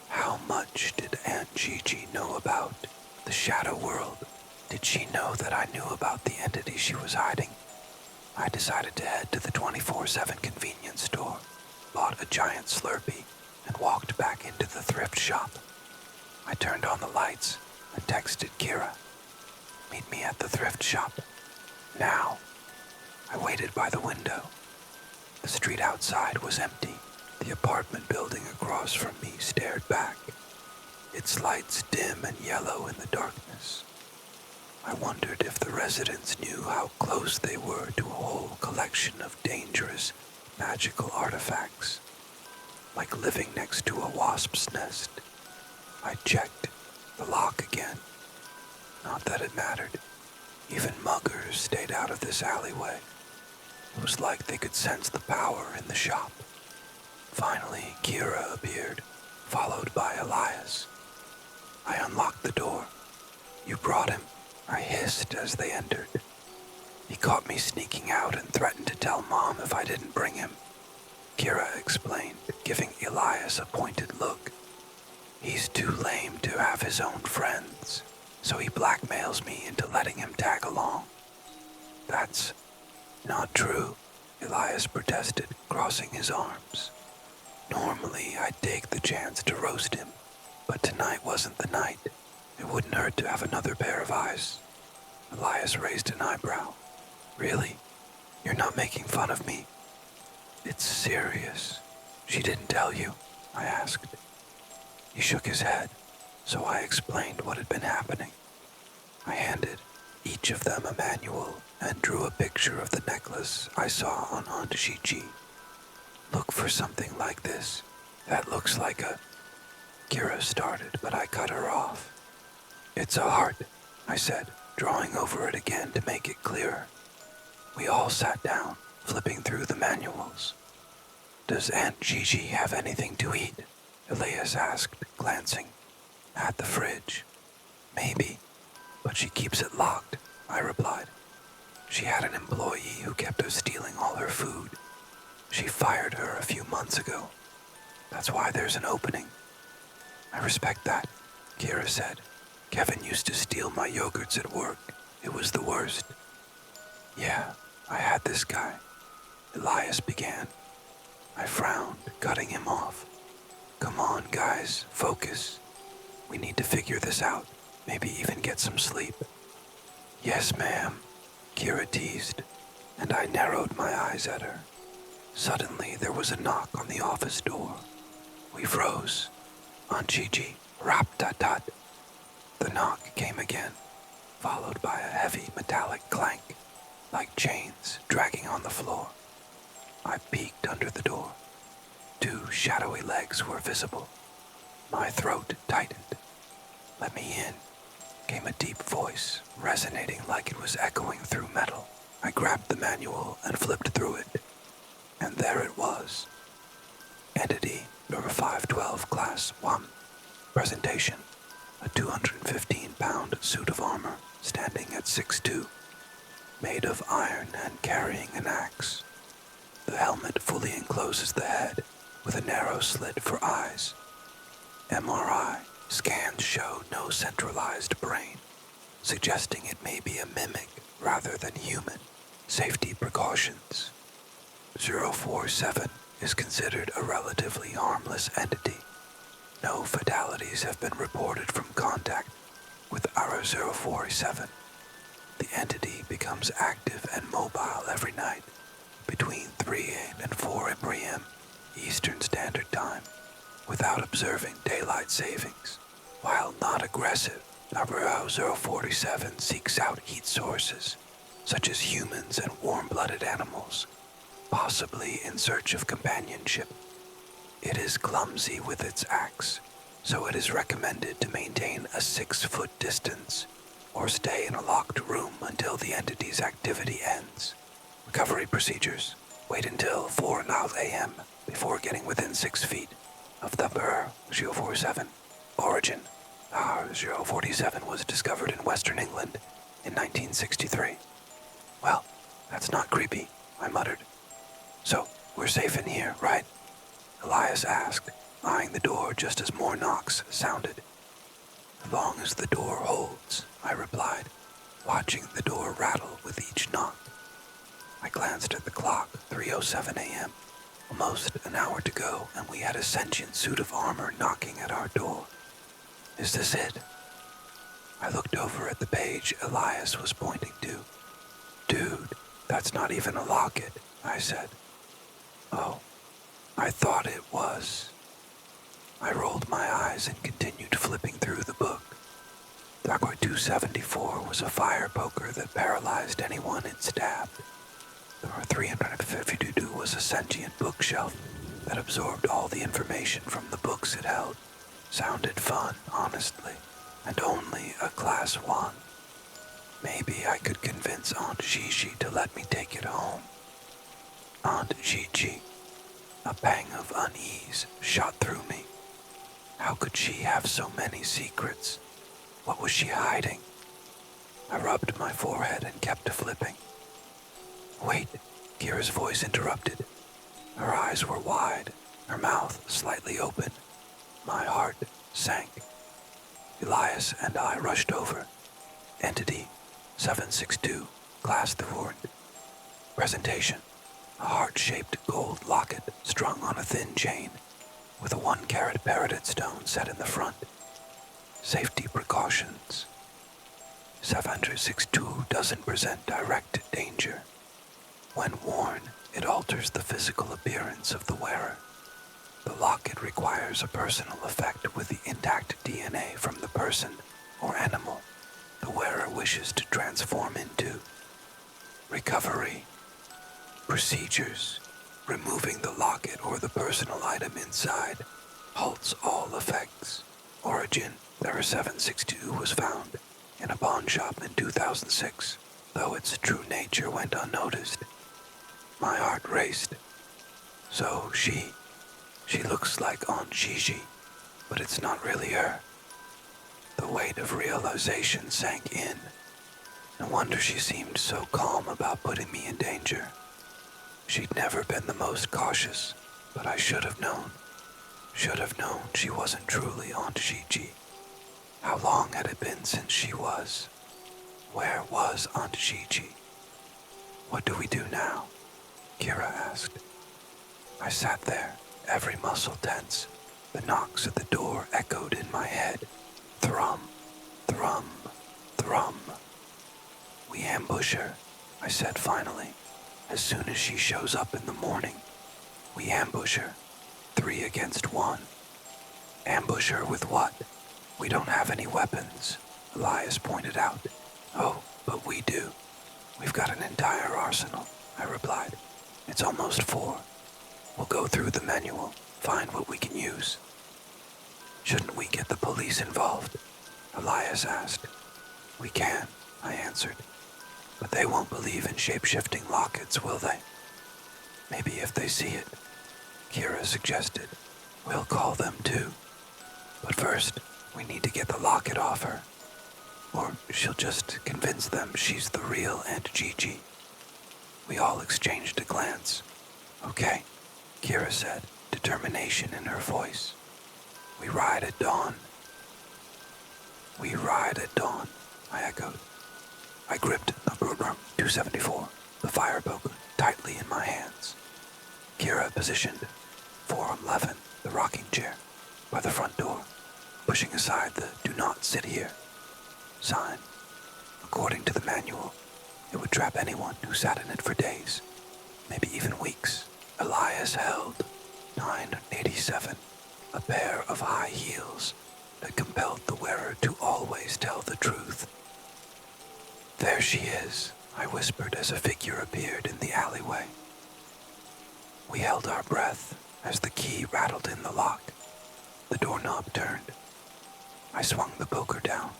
How much did Aunt Gigi know about the shadow world? Did she know that I knew about the entity she was hiding? I decided to head to the 24/7 convenience store, bought a giant Slurpee, and walked back into the thrift shop. I turned on the lights and texted Kira, "Meet me at the thrift shop. Now." I waited by the window. The street outside was empty. The apartment building across from me stared back, its lights dim and yellow in the darkness. I wondered if the residents knew how close they were to a whole collection of dangerous, magical artifacts, like living next to a wasp's nest. I checked the lock again. Not that it mattered. Even muggers stayed out of this alleyway. It was like they could sense the power in the shop. Finally, Kira appeared, followed by Elias. I unlocked the door. "You brought him," I hissed as they entered. "He caught me sneaking out and threatened to tell Mom if I didn't bring him," Kira explained, giving Elias a pointed look. "He's too lame to have his own friends, so he blackmails me into letting him tag along." "That's not true," Elias protested, crossing his arms. "Normally, I'd take the chance to roast him, but tonight wasn't the night. It wouldn't hurt to have another pair of eyes." Elias raised an eyebrow. "Really? You're not making fun of me?" "It's serious." "She didn't tell you?" I asked. He shook his head, so I explained what had been happening. I handed each of them a manual and drew a picture of the necklace I saw on Aunt Gigi. "Look for something like this. That looks like a..." Kira started, but I cut her off. "It's a heart," I said, drawing over it again to make it clearer. We all sat down, flipping through the manuals. "Does Aunt Gigi have anything to eat?" Elias asked, glancing at the fridge. "Maybe, but she keeps it locked," I replied. "She had an employee who kept her stealing all her food. She fired her a few months ago. That's why there's an opening." "I respect that," Kira said. "Kevin used to steal my yogurts at work. It was the worst." "Yeah, I had this guy," Elias began. I frowned, cutting him off. "Come on, guys, focus. We need to figure this out, maybe even get some sleep." "Yes, ma'am," Kira teased, and I narrowed my eyes at her. Suddenly, there was a knock on the office door. We froze. "Aunt Gigi, rap-tat-tat." The knock came again, followed by a heavy metallic clank, like chains dragging on the floor. I peeked under the door. 2 shadowy legs were visible. My throat tightened. "Let me in," came a deep voice, resonating like it was echoing through metal. I grabbed the manual and flipped through it. And there it was. Entity number 512 Class 1. Presentation: a 215-pound suit of armor standing at 6'2", made of iron and carrying an axe. The helmet fully encloses the head with a narrow slit for eyes. MRI scans show no centralized brain, suggesting it may be a mimic rather than human. Safety precautions: 047 is considered a relatively harmless entity. No fatalities have been reported from contact with our 047. The entity becomes active and mobile every night between 3 and 4 p.m. Eastern Standard Time without observing daylight savings. While not aggressive, our 047 seeks out heat sources such as humans and warm-blooded animals, possibly in search of companionship. It is clumsy with its axe, so it is recommended to maintain a 6-foot distance or stay in a locked room until the entity's activity ends. Recovery procedures: wait until 4 a.m. before getting within 6 feet of the 047. Origin: our 047 was discovered in Western England in 1963. "Well, that's not creepy," I muttered. "So, we're safe in here, right?" Elias asked, eyeing the door just as more knocks sounded. "As long as the door holds," I replied, watching the door rattle with each knock. I glanced at the clock, 3:07 a.m. Almost an hour to go, and we had a sentient suit of armor knocking at our door. Is this it? I looked over at the page Elias was pointing to. Dude, that's not even a locket, I said. Oh, I thought it was. I rolled my eyes and continued flipping through the book. Dr. 274 was a fire poker that paralyzed anyone it stabbed. Door 352 was a sentient bookshelf that absorbed all the information from the books it held. Sounded fun, honestly, and only a class 1. Maybe I could convince Aunt Gigi to let me take it home. Aunt Gigi. A pang of unease shot through me. How could she have so many secrets? What was she hiding? I rubbed my forehead and kept flipping. Wait, Kira's voice interrupted. Her eyes were wide, her mouth slightly open. My heart sank. Elias and I rushed over. Entity 762, Class Thorn. Presentation. A heart-shaped gold locket strung on a thin chain, with a 1-carat peridot stone set in the front. Safety precautions. 762 doesn't present direct danger. When worn, it alters the physical appearance of the wearer. The locket requires a personal effect with the intact DNA from the person or animal the wearer wishes to transform into. Recovery. Procedures. Removing the locket or the personal item inside halts all effects. Origin. There 762 was found in a pawn shop in 2006, though its true nature went unnoticed. My heart raced. So she looks like Aunt Gigi, but it's not really her. The weight of realization sank in. No wonder she seemed so calm about putting me in danger. She'd never been the most cautious, but I should have known. Should have known she wasn't truly Aunt Gigi. How long had it been since she was? Where was Aunt Gigi? What do we do now? Kira asked. I sat there, every muscle tense. The knocks at the door echoed in my head. Thrum, thrum, thrum. We ambush her, I said finally. As soon as she shows up in the morning, we ambush her. 3 against 1. Ambush her with what? We don't have any weapons, Elias pointed out. Oh, but we do. We've got an entire arsenal, I replied. It's almost 4. We'll go through the manual, find what we can use. Shouldn't we get the police involved? Elias asked. We can, I answered. But they won't believe in shape-shifting lockets, will they? Maybe if they see it, Kira suggested. We'll call them too. But first, we need to get the locket off her. Or she'll just convince them she's the real Aunt Gigi. We all exchanged a glance. Okay, Kira said, determination in her voice. We ride at dawn. We ride at dawn, I echoed. I gripped number 274, the fire poker, tightly in my hands. Kira positioned 411, the rocking chair, by the front door, pushing aside the "Do not sit here" sign. According to the manual, it would trap anyone who sat in it for days, maybe even weeks. Elias held 987, a pair of high heels that compelled the wearer to always tell the truth. There she is, I whispered as a figure appeared in the alleyway. We held our breath as the key rattled in the lock. The doorknob turned. I swung the poker down.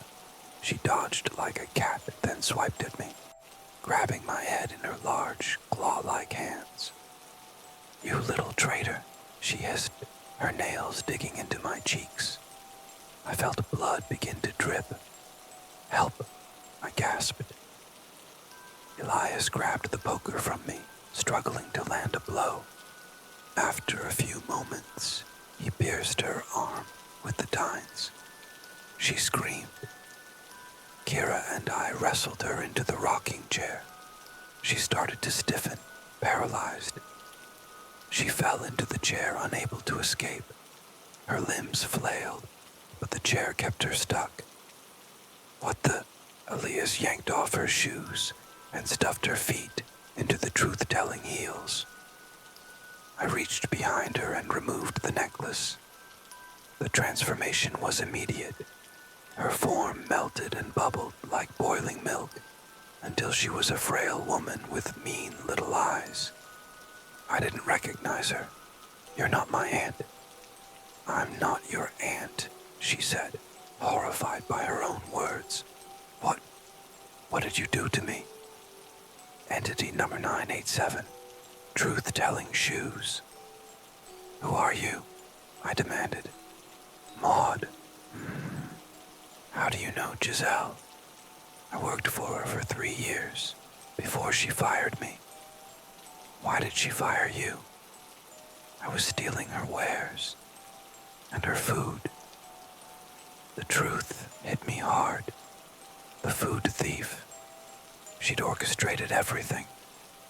She dodged like a cat, then swiped at me, grabbing my head in her large, claw-like hands. You little traitor, she hissed, her nails digging into my cheeks. I felt blood begin to drip. Help, I gasped. Elias grabbed the poker from me, struggling to land a blow. After a few moments, he pierced her arm with the tines. She screamed. Kira and I wrestled her into the rocking chair. She started to stiffen, paralyzed. She fell into the chair, unable to escape. Her limbs flailed, but the chair kept her stuck. What the? Elias yanked off her shoes and stuffed her feet into the truth-telling heels. I reached behind her and removed the necklace. The transformation was immediate. Her form melted and bubbled like boiling milk until she was a frail woman with mean little eyes. I didn't recognize her. "You're not my aunt." "I'm not your aunt," she said, horrified by her own words. What did you do to me?" "Entity number 987, truth-telling shoes." "Who are you?" I demanded. "Maud." "How do you know Giselle?" "I worked for her for 3 years, before she fired me." "Why did she fire you?" "I was stealing her wares, and her food." The truth hit me hard. The food thief. She'd orchestrated everything,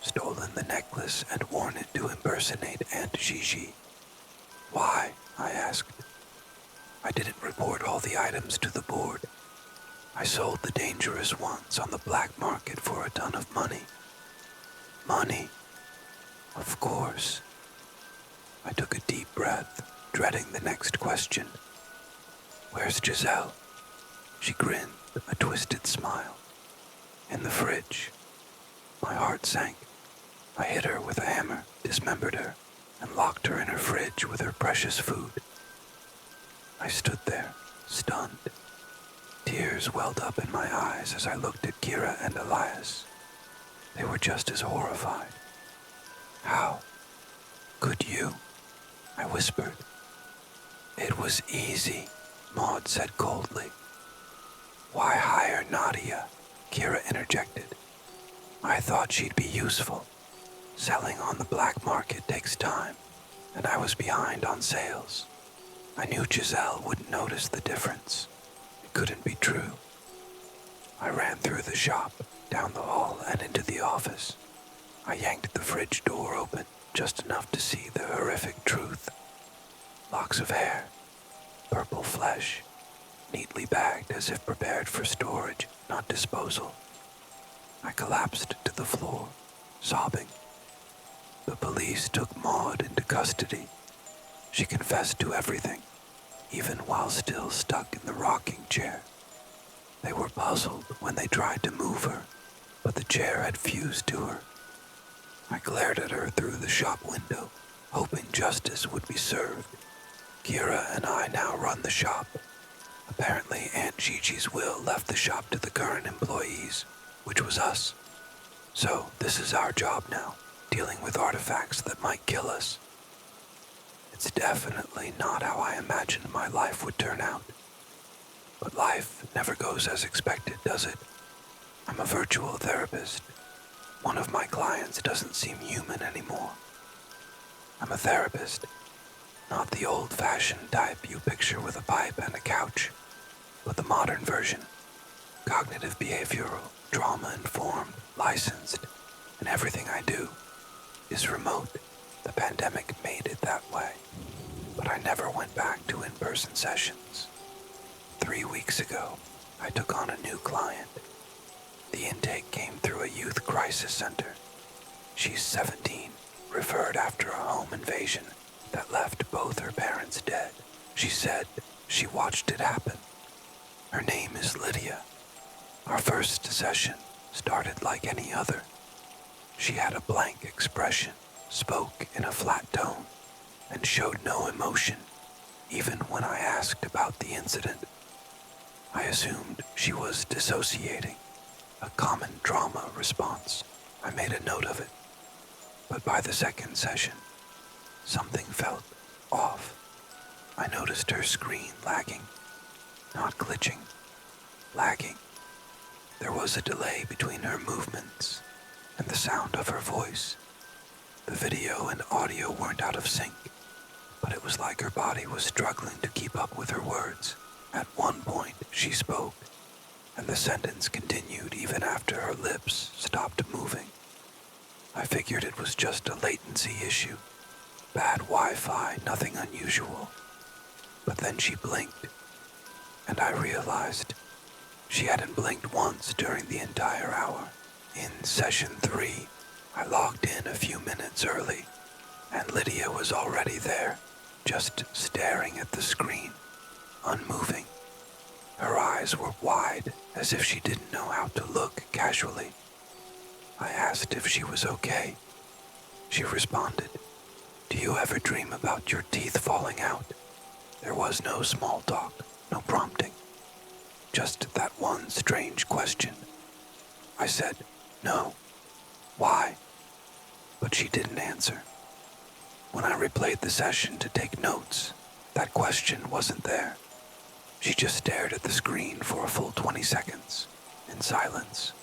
stolen the necklace and worn it to impersonate Aunt Gigi. "Why?" I asked. "I didn't report all the items to the board. I sold the dangerous ones on the black market for a ton of money." "Money?" "Of course." I took a deep breath, dreading the next question. "Where's Giselle?" She grinned, a twisted smile. "In the fridge." My heart sank. I hit her with a hammer, dismembered her, and locked her in her fridge with her precious food. I stood there, stunned. Tears welled up in my eyes as I looked at Kira and Elias. They were just as horrified. "How could you?" I whispered. "It was easy," Maud said coldly. "Why hire Nadia?" Kira interjected. "I thought she'd be useful. Selling on the black market takes time, and I was behind on sales. I knew Giselle wouldn't notice the difference. It couldn't be true." I ran through the shop, down the hall, and into the office. I yanked the fridge door open, just enough to see the horrific truth. Locks of hair, purple flesh, neatly bagged as if prepared for storage, not disposal. I collapsed to the floor, sobbing. The police took Maud into custody. She confessed to everything, even while still stuck in the rocking chair. They were puzzled when they tried to move her, but the chair had fused to her. I glared at her through the shop window, hoping justice would be served. Kira and I now run the shop. Apparently, Aunt Gigi's will left the shop to the current employees, which was us. So this is our job now, dealing with artifacts that might kill us. It's definitely not how I imagined my life would turn out. But life never goes as expected, does it? I'm a virtual therapist. One of my clients doesn't seem human anymore. I'm a therapist, not the old-fashioned type you picture with a pipe and a couch, but the modern version. Cognitive behavioral, trauma-informed, licensed, and everything I do is remote. The pandemic made it that way. But I never went back to in-person sessions. 3 weeks ago, I took on a new client. The intake came through a youth crisis center. She's 17, referred after a home invasion that left both her parents dead. She said she watched it happen. Her name is Lydia. Our first session started like any other. She had a blank expression, spoke in a flat tone, and showed no emotion, even when I asked about the incident. I assumed she was dissociating, a common trauma response. I made a note of it. But by the second session, something felt off. I noticed her screen lagging, not glitching, lagging. There was a delay between her movements and the sound of her voice. The video and audio weren't out of sync, but it was like her body was struggling to keep up with her words. At one point, she spoke, and the sentence continued even after her lips stopped moving. I figured it was just a latency issue. Bad Wi-Fi, nothing unusual. But then she blinked, and I realized she hadn't blinked once during the entire hour. In session 3, I logged in a few minutes early, and Lydia was already there, just staring at the screen, unmoving. Her eyes were wide, as if she didn't know how to look casually. I asked if she was okay. She responded, "Do you ever dream about your teeth falling out?" There was no small talk, no prompting. Just that one strange question. I said, "No. Why?" But she didn't answer. When I replayed the session to take notes, that question wasn't there. She just stared at the screen for a full 20 seconds, in silence.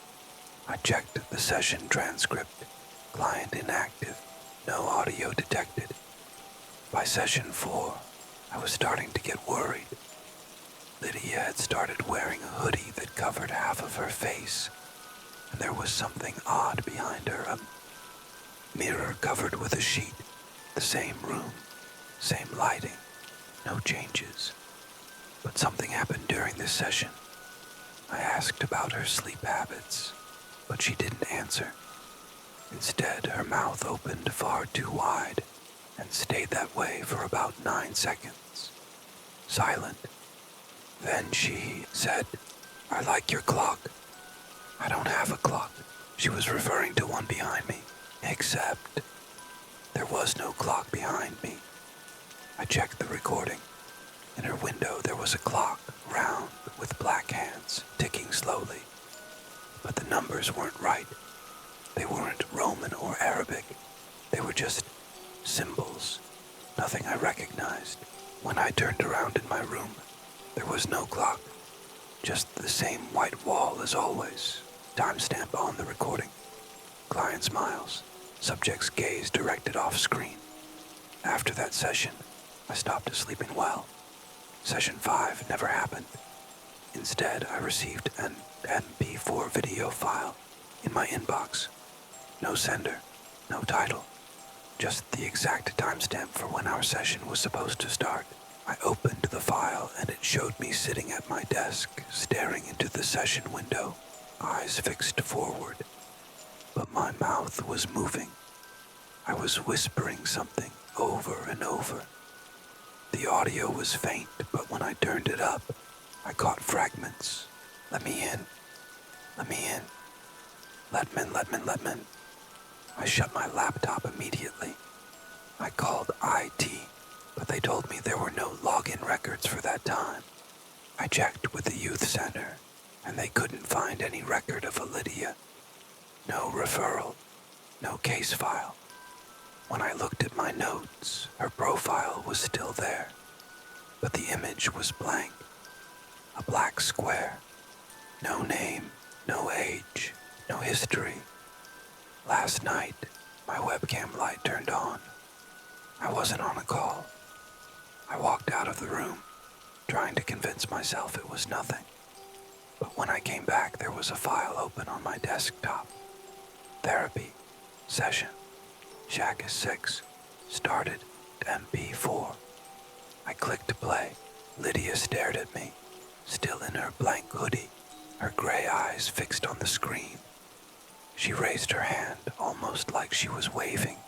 I checked the session transcript. Client inactive. No audio detected. By session 4, I was starting to get worried. Lydia had started wearing a hoodie that covered half of her face, and there was something odd behind her, a mirror covered with a sheet. The same room, same lighting, no changes. But something happened during this session. I asked about her sleep habits, but she didn't answer. Instead, her mouth opened far too wide and stayed that way for about 9 seconds. Silent. Then she said, "I like your clock." "I don't have a clock." She was referring to one behind me, except there was no clock behind me. I checked the recording. In her window there was a clock, round, with black hands, ticking slowly. But the numbers weren't right. They weren't Roman or Arabic. They were just symbols, nothing I recognized. When I turned around in my room, there was no clock, just the same white wall as always, timestamp on the recording. Client smiles, subject's gaze directed off screen. After that session, I stopped sleeping well. Session 5 never happened. Instead, I received an MP4 video file in my inbox. No sender, no title, just the exact timestamp for when our session was supposed to start. I opened the file and it showed me sitting at my desk, staring into the session window, eyes fixed forward. But my mouth was moving. I was whispering something over and over. The audio was faint, but when I turned it up, I caught fragments. "Let me in. Let me in. Let me in. I shut my laptop immediately. I called IT, but they told me there were no login records for that time. I checked with the youth center, and they couldn't find any record of Lydia. No referral, no case file. When I looked at my notes, her profile was still there, but the image was blank. A black square. No name, no age, no history. Last night, my webcam light turned on. I wasn't on a call. I walked out of the room, trying to convince myself it was nothing. But when I came back, there was a file open on my desktop. Therapy, session, Shaka 6, started, MP4. I clicked play. Lydia stared at me, still in her blank hoodie, her gray eyes fixed on the screen. She raised her hand, almost like she was waving.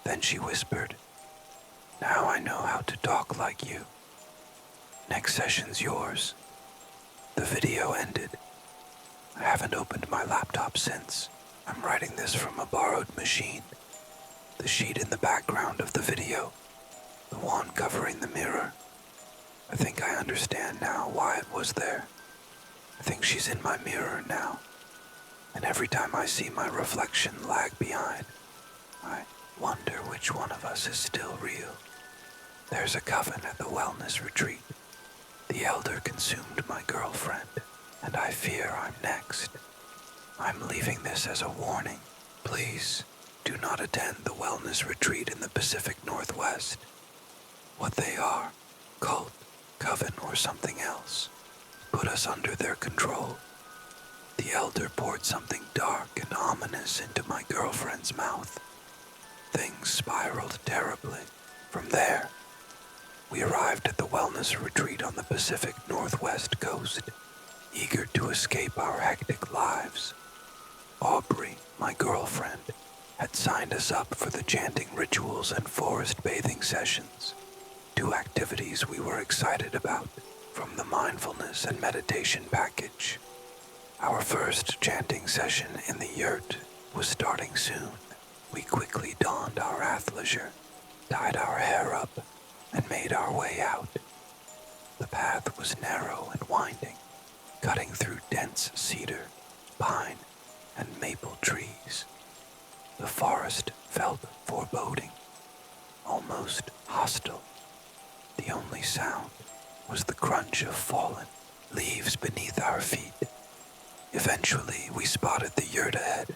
Then she whispered, "Now I know how to talk like you. Next session's yours." The video ended. I haven't opened my laptop since. I'm writing this from a borrowed machine. The sheet in the background of the video, the one covering the mirror. I think I understand now why it was there. I think she's in my mirror now. And every time I see my reflection lag behind, I wonder which one of us is still real. There's a coven at the wellness retreat. The elder consumed my girlfriend, and I fear I'm next. I'm leaving this as a warning. Please, do not attend the wellness retreat in the Pacific Northwest. What they are, cult, coven, or something else, put us under their control. The elder poured something dark and ominous into my girlfriend's mouth. Things spiraled terribly. From there, we arrived at the wellness retreat on the Pacific Northwest coast, eager to escape our hectic lives. Aubrey, my girlfriend, had signed us up for the chanting rituals and forest bathing sessions, two activities we were excited about from the mindfulness and meditation package. Our first chanting session in the yurt was starting soon. We quickly donned our athleisure, tied our hair up, and made our way out. The path was narrow and winding, cutting through dense cedar, pine, and maple trees. The forest felt foreboding, almost hostile. The only sound was the crunch of fallen leaves beneath our feet. Eventually, we spotted the yurt ahead,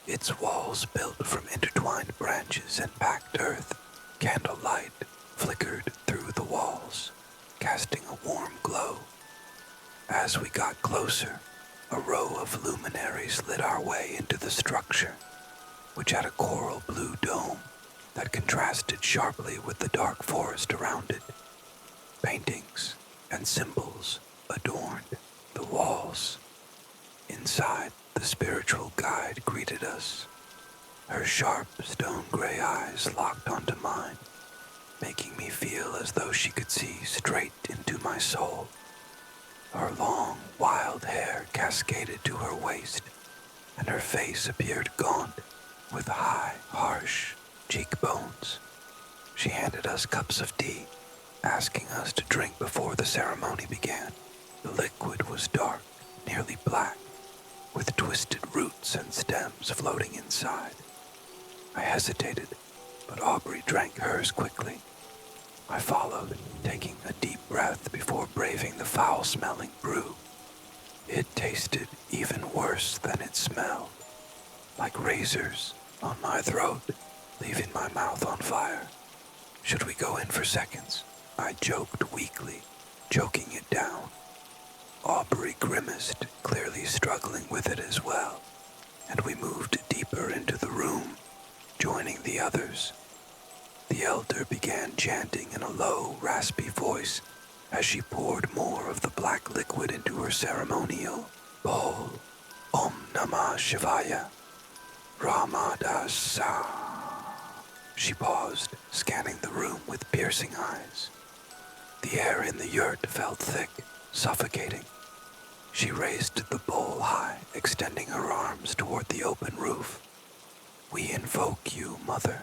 its walls built from intertwined branches and packed earth. Candlelight flickered through the walls, casting a warm glow. As we got closer, a row of luminaries lit our way into the structure, which had a coral blue dome that contrasted sharply with the dark forest around it. Paintings and symbols adorned the walls. Inside, the spiritual guide greeted us. Her sharp stone-gray eyes locked onto mine, making me feel as though she could see straight into my soul. Her long, wild hair cascaded to her waist, and her face appeared gaunt, with high, harsh cheekbones. She handed us cups of tea, asking us to drink before the ceremony began. The liquid was dark, nearly black, with twisted roots and stems floating inside. I hesitated, but Aubrey drank hers quickly. I followed, taking a deep breath before braving the foul-smelling brew. It tasted even worse than it smelled, like razors on my throat, leaving my mouth on fire. Should we go in for seconds? I joked weakly, choking it down. Aubrey grimaced, clearly struggling with it as well, and we moved deeper into the room, joining the others. The elder began chanting in a low, raspy voice as she poured more of the black liquid into her ceremonial bowl. Om Namah Shivaya, Ramadasa. She paused, scanning the room with piercing eyes. The air in the yurt felt thick, suffocating. She raised the bowl high, extending her arms toward the open roof. We invoke you, Mother.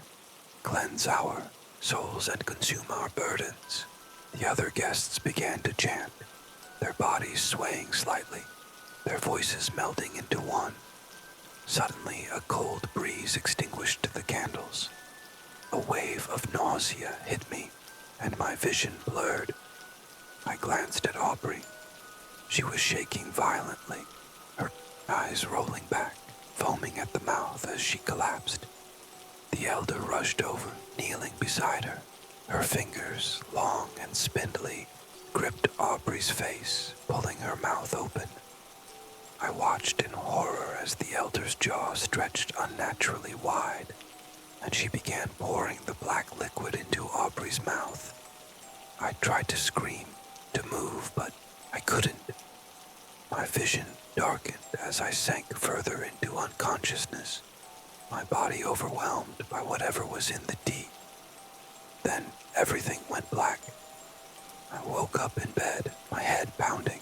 Cleanse our souls and consume our burdens. The other guests began to chant, their bodies swaying slightly, their voices melting into one. Suddenly, a cold breeze extinguished the candles. A wave of nausea hit me, and my vision blurred. I glanced at Aubrey. She was shaking violently, her eyes rolling back, foaming at the mouth as she collapsed. The elder rushed over, kneeling beside her. Her fingers, long and spindly, gripped Aubrey's face, pulling her mouth open. I watched in horror as the elder's jaw stretched unnaturally wide, and she began pouring the black liquid into Aubrey's mouth. I tried to scream, to move, but I couldn't. My vision darkened as I sank further into unconsciousness, my body overwhelmed by whatever was in the tea. Then everything went black. I woke up in bed, my head pounding.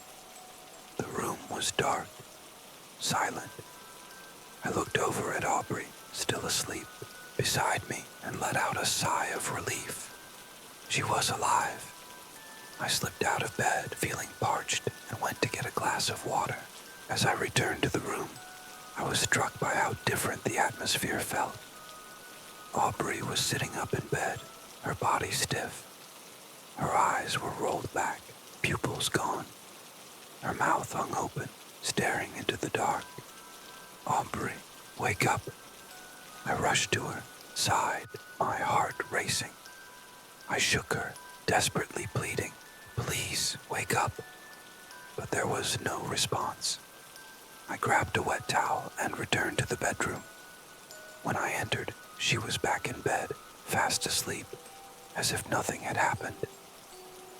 The room was dark, silent. I looked over at Aubrey, still asleep, beside me, and let out a sigh of relief. She was alive. I slipped out of bed, feeling parched, and went to get a glass of water. As I returned to the room, I was struck by how different the atmosphere felt. Aubrey was sitting up in bed, her body stiff. Her eyes were rolled back, pupils gone. Her mouth hung open, staring into the dark. Aubrey, wake up. I rushed to her, sighed, my heart racing. I shook her, desperately pleading, please, wake up. But there was no response. I grabbed a wet towel and returned to the bedroom. When I entered, she was back in bed, fast asleep, as if nothing had happened.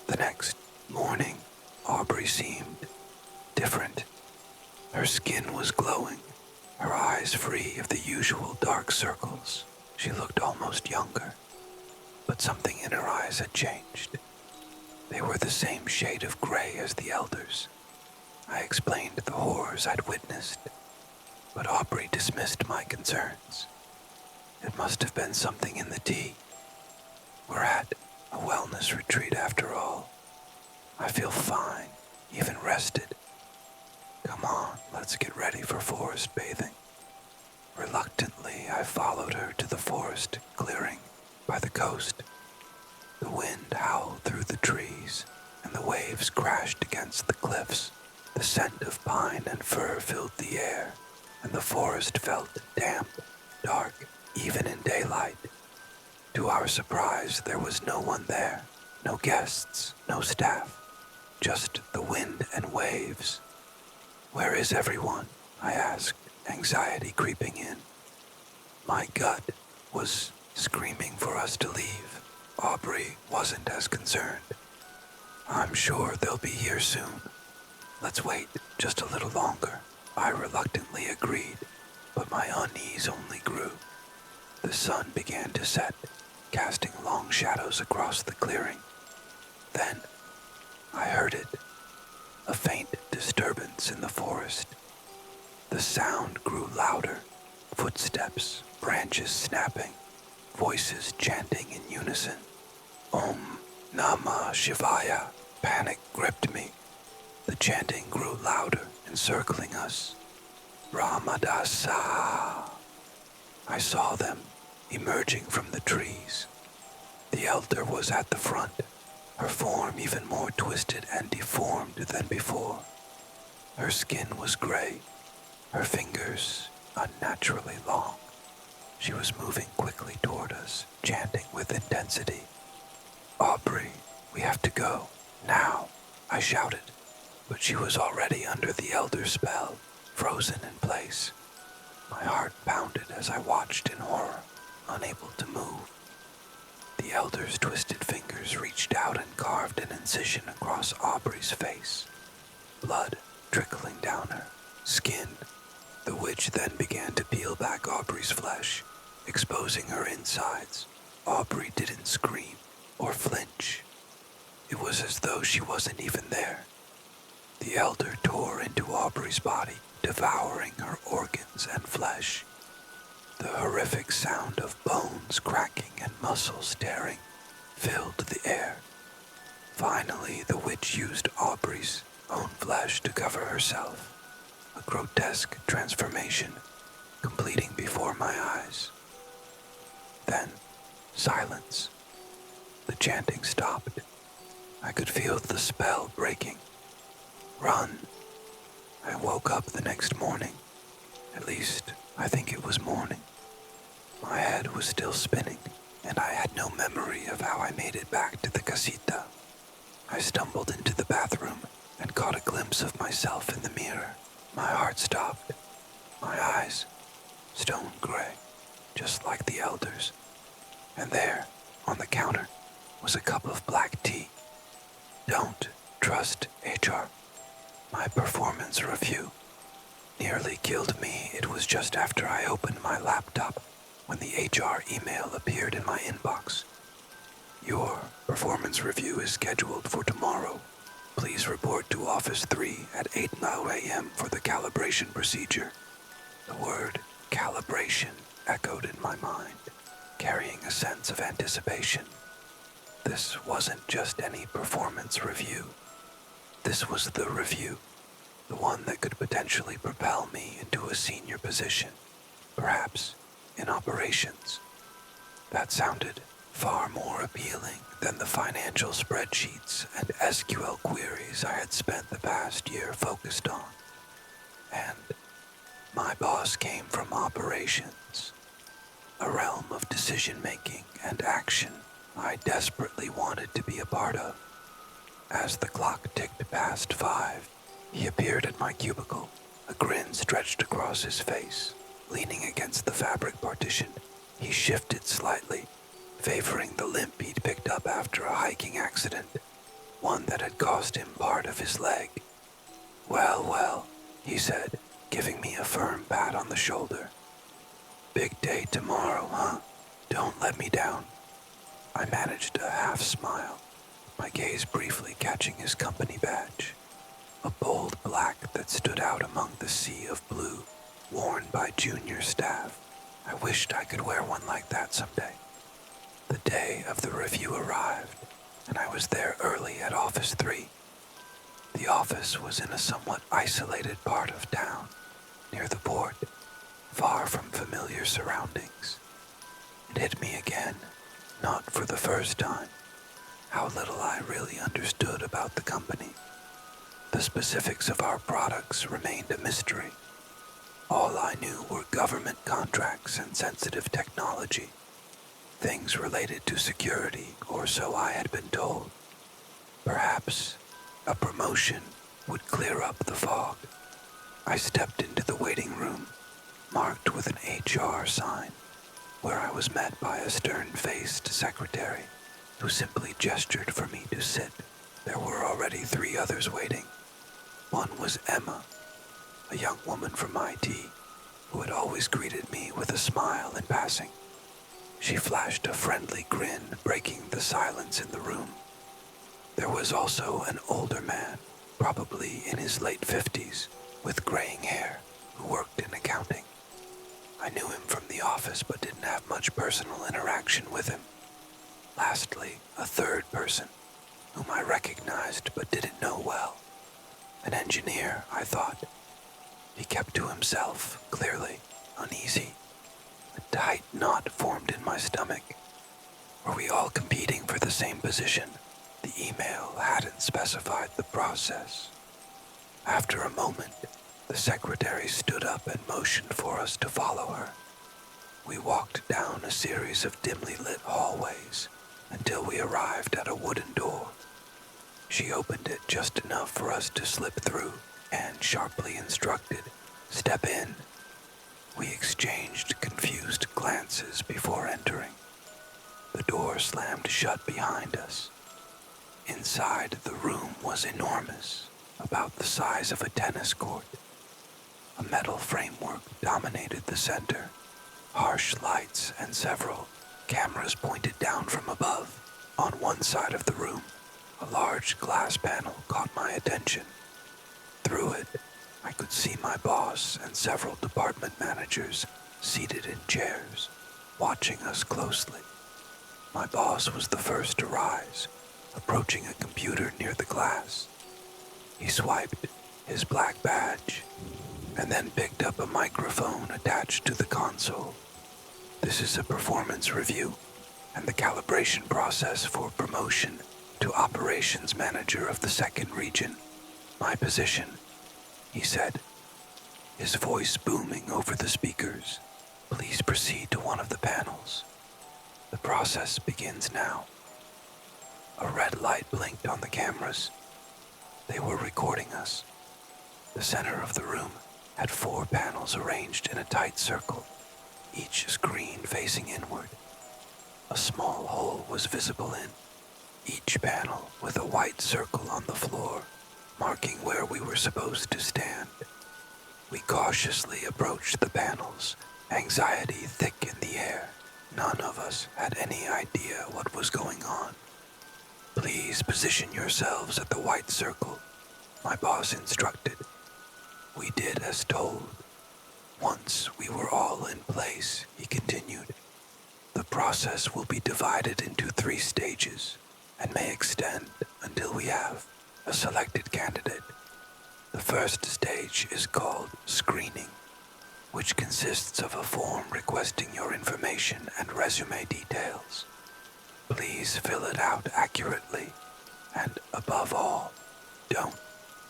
The next morning, Aubrey seemed different. Her skin was glowing, her eyes free of the usual dark circles. She looked almost younger, but something in her eyes had changed. They were the same shade of gray as the elders. I explained the horrors I'd witnessed, but Aubrey dismissed my concerns. It must have been something in the tea. We're at a wellness retreat after all. I feel fine, even rested. Come on, let's get ready for forest bathing. Reluctantly, I followed her to the forest clearing by the coast. The wind howled through the trees, and the waves crashed against the cliffs. The scent of pine and fir filled the air, and the forest felt damp, dark, even in daylight. To our surprise, there was no one there. No guests, no staff, just the wind and waves. "Where is everyone?" I asked, anxiety creeping in. My gut was screaming for us to leave. Aubrey wasn't as concerned. "I'm sure they'll be here soon. Let's wait just a little longer," I reluctantly agreed, but my unease only grew. The sun began to set, casting long shadows across the clearing. Then I heard it, a faint disturbance in the forest. The sound grew louder, footsteps, branches snapping, voices chanting in unison. Om Namah Shivaya. Panic gripped me. The chanting grew louder, encircling us. Ramadasa. I saw them emerging from the trees. The elder was at the front, her form even more twisted and deformed than before. Her skin was gray, her fingers unnaturally long. She was moving quickly toward us, chanting with intensity. "Aubrey, we have to go, now," I shouted, but she was already under the elder's spell, frozen in place. My heart pounded as I watched in horror, unable to move. The elder's twisted fingers reached out and carved an incision across Aubrey's face, blood trickling down her skin. The witch then began to peel back Aubrey's flesh, exposing her insides. Aubrey didn't scream or flinch. It was as though she wasn't even there. The elder tore into Aubrey's body, devouring her organs and flesh. The horrific sound of bones cracking and muscles tearing filled the air. Finally, the witch used Aubrey's own flesh to cover herself, a grotesque transformation completing before my eyes. Then, silence. The chanting stopped. I could feel the spell breaking. Run. I woke up the next morning. At least, I think it was morning. My head was still spinning, and I had no memory of how I made it back to the casita. I stumbled into the bathroom and caught a glimpse of myself in the mirror. My heart stopped. My eyes, stone gray, just like the elders. And there, on the counter, was a cup of black tea. Don't trust HR. My performance review nearly killed me. It was just after I opened my laptop when the HR email appeared in my inbox. "Your performance review is scheduled for tomorrow. Please report to Office 3 at 8:00 a.m. for the calibration procedure." The word calibration echoed in my mind, carrying a sense of anticipation. This wasn't just any performance review. This was the review, the one that could potentially propel me into a senior position, perhaps in operations. That sounded far more appealing than the financial spreadsheets and SQL queries I had spent the past year focused on. And my boss came from operations, a realm of decision-making and action I desperately wanted to be a part of. As the clock ticked past 5, he appeared at my cubicle, A grin stretched across his face. Leaning against the fabric partition, he shifted slightly, favoring the limp he'd picked up after a hiking accident, one that had cost him part of his leg. "Well, well," he said, giving me a firm pat on the shoulder. "Big day tomorrow, huh? Don't let me down." I managed a half smile, my gaze briefly catching his company badge, a bold black that stood out among the sea of blue worn by junior staff. I wished I could wear one like that someday. The day of the review arrived, and I was there early at Office 3. The office was in a somewhat isolated part of town, near the port, far from familiar surroundings. It hit me again, not for the first time, how little I really understood about the company. The specifics of our products remained a mystery. All I knew were government contracts and sensitive technology, things related to security, or so I had been told. Perhaps a promotion would clear up the fog. I stepped into the waiting room, marked with an HR sign, where I was met by a stern-faced secretary who simply gestured for me to sit. There were already 3 others waiting. One was Emma, a young woman from IT, who had always greeted me with a smile in passing. She flashed a friendly grin, breaking the silence in the room. There was also an older man, probably in his late 50s, with graying hair, who worked in accounting. I knew him from the office but didn't have much personal interaction with him. Lastly, a third person, whom I recognized but didn't know well. An engineer, I thought. He kept to himself, clearly, uneasy. A tight knot formed in my stomach. Were we all competing for the same position? The email hadn't specified the process. After a moment, the secretary stood up and motioned for us to follow her. We walked down a series of dimly lit hallways until we arrived at a wooden door. She opened it just enough for us to slip through and sharply instructed, "Step in." We exchanged confused glances before entering. The door slammed shut behind us. Inside, the room was enormous, about the size of a tennis court. A metal framework dominated the center, harsh lights and several cameras pointed down from above. On one side of the room, a large glass panel caught my attention. Through it, I could see my boss and several department managers seated in chairs, watching us closely. My boss was the first to rise, approaching a computer near the glass. He swiped his black badge and then picked up a microphone attached to the console. "This is a performance review and the calibration process for promotion to operations manager of the 2nd region. My position," he said, his voice booming over the speakers. "Please proceed to one of the panels. The process begins now." A red light blinked on the cameras. They were recording us. The center of the room had 4 panels arranged in a tight circle, each screen facing inward. A small hole was visible in each panel with a white circle on the floor, marking where we were supposed to stand. We cautiously approached the panels, anxiety thick in the air. None of us had any idea what was going on. "Please position yourselves at the white circle," my boss instructed. We did as told. Once we were all in place, he continued, "The process will be divided into 3 stages and may extend until we have a selected candidate. The first stage is called screening, which consists of a form requesting your information and resume details. Please fill it out accurately, and above all, don't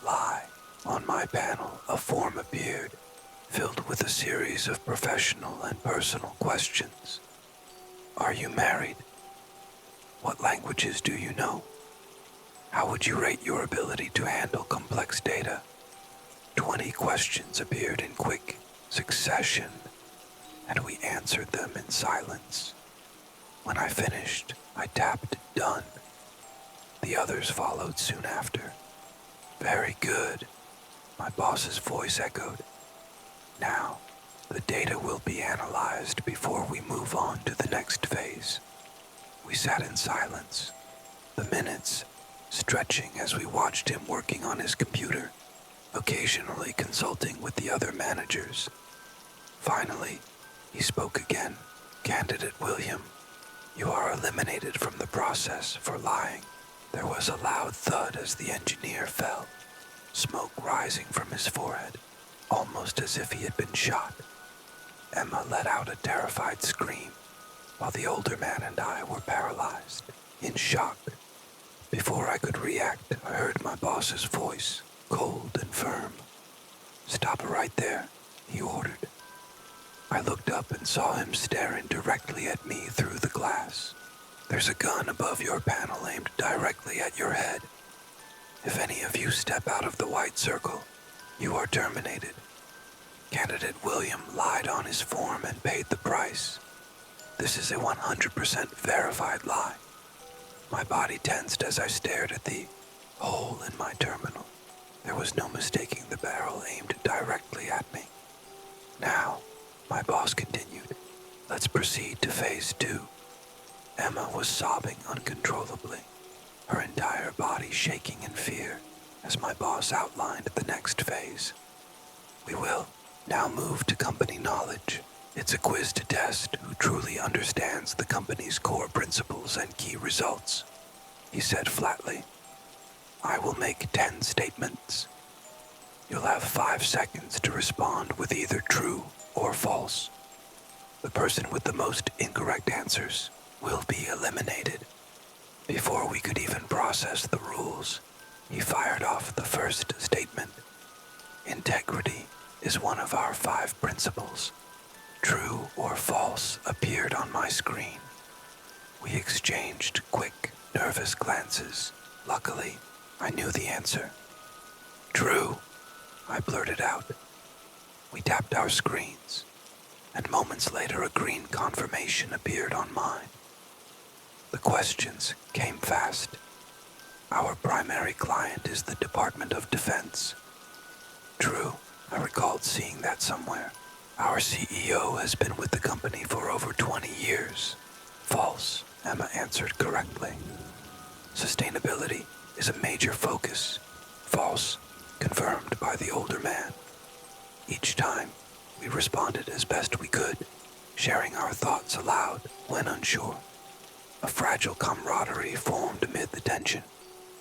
lie." On my panel, a form appeared, filled with a series of professional and personal questions. "Are you married? What languages do you know? How would you rate your ability to handle complex data? 20 questions appeared in quick succession, and we answered them in silence. When I finished, I tapped done. The others followed soon after. Very good, my boss's voice echoed. Now, the data will be analyzed before we move on to the next phase. We sat in silence, the minutes stretching as we watched him working on his computer, occasionally consulting with the other managers. Finally, he spoke again. Candidate William, you are eliminated from the process for lying. There was a loud thud as the engineer fell, smoke rising from his forehead, almost as if he had been shot. Emma let out a terrified scream, while the older man and I were paralyzed, in shock. Before I could react, I heard my boss's voice, cold and firm. Stop right there, he ordered. I looked up and saw him staring directly at me through the glass. There's a gun above your panel aimed directly at your head. If any of you step out of the white circle, you are terminated. Candidate William lied on his form and paid the price. This is a 100% verified lie. My body tensed as I stared at the hole in my terminal. There was no mistaking the barrel aimed directly at me. Now, my boss continued, let's proceed to phase 2. Emma was sobbing uncontrollably, her entire body shaking in fear as my boss outlined the next phase. We will now move to company knowledge. It's a quiz to test who truly understands the company's core principles and key results, he said flatly. I will make 10 statements. You'll have 5 seconds to respond with either true or false. The person with the most incorrect answers will be eliminated. Before we could even process the rules, he fired off the first statement. Integrity is one of our 5 principles. True or false appeared on my screen. We exchanged quick, nervous glances. Luckily, I knew the answer. True, I blurted out. We tapped our screens, and moments later a green confirmation appeared on mine. The questions came fast. Our primary client is the Department of Defense. True, I recalled seeing that somewhere. Our CEO has been with the company for over 20 years. False, Emma answered correctly. Sustainability is a major focus. False, confirmed by the older man. Each time, we responded as best we could, sharing our thoughts aloud when unsure. A fragile camaraderie formed amid the tension,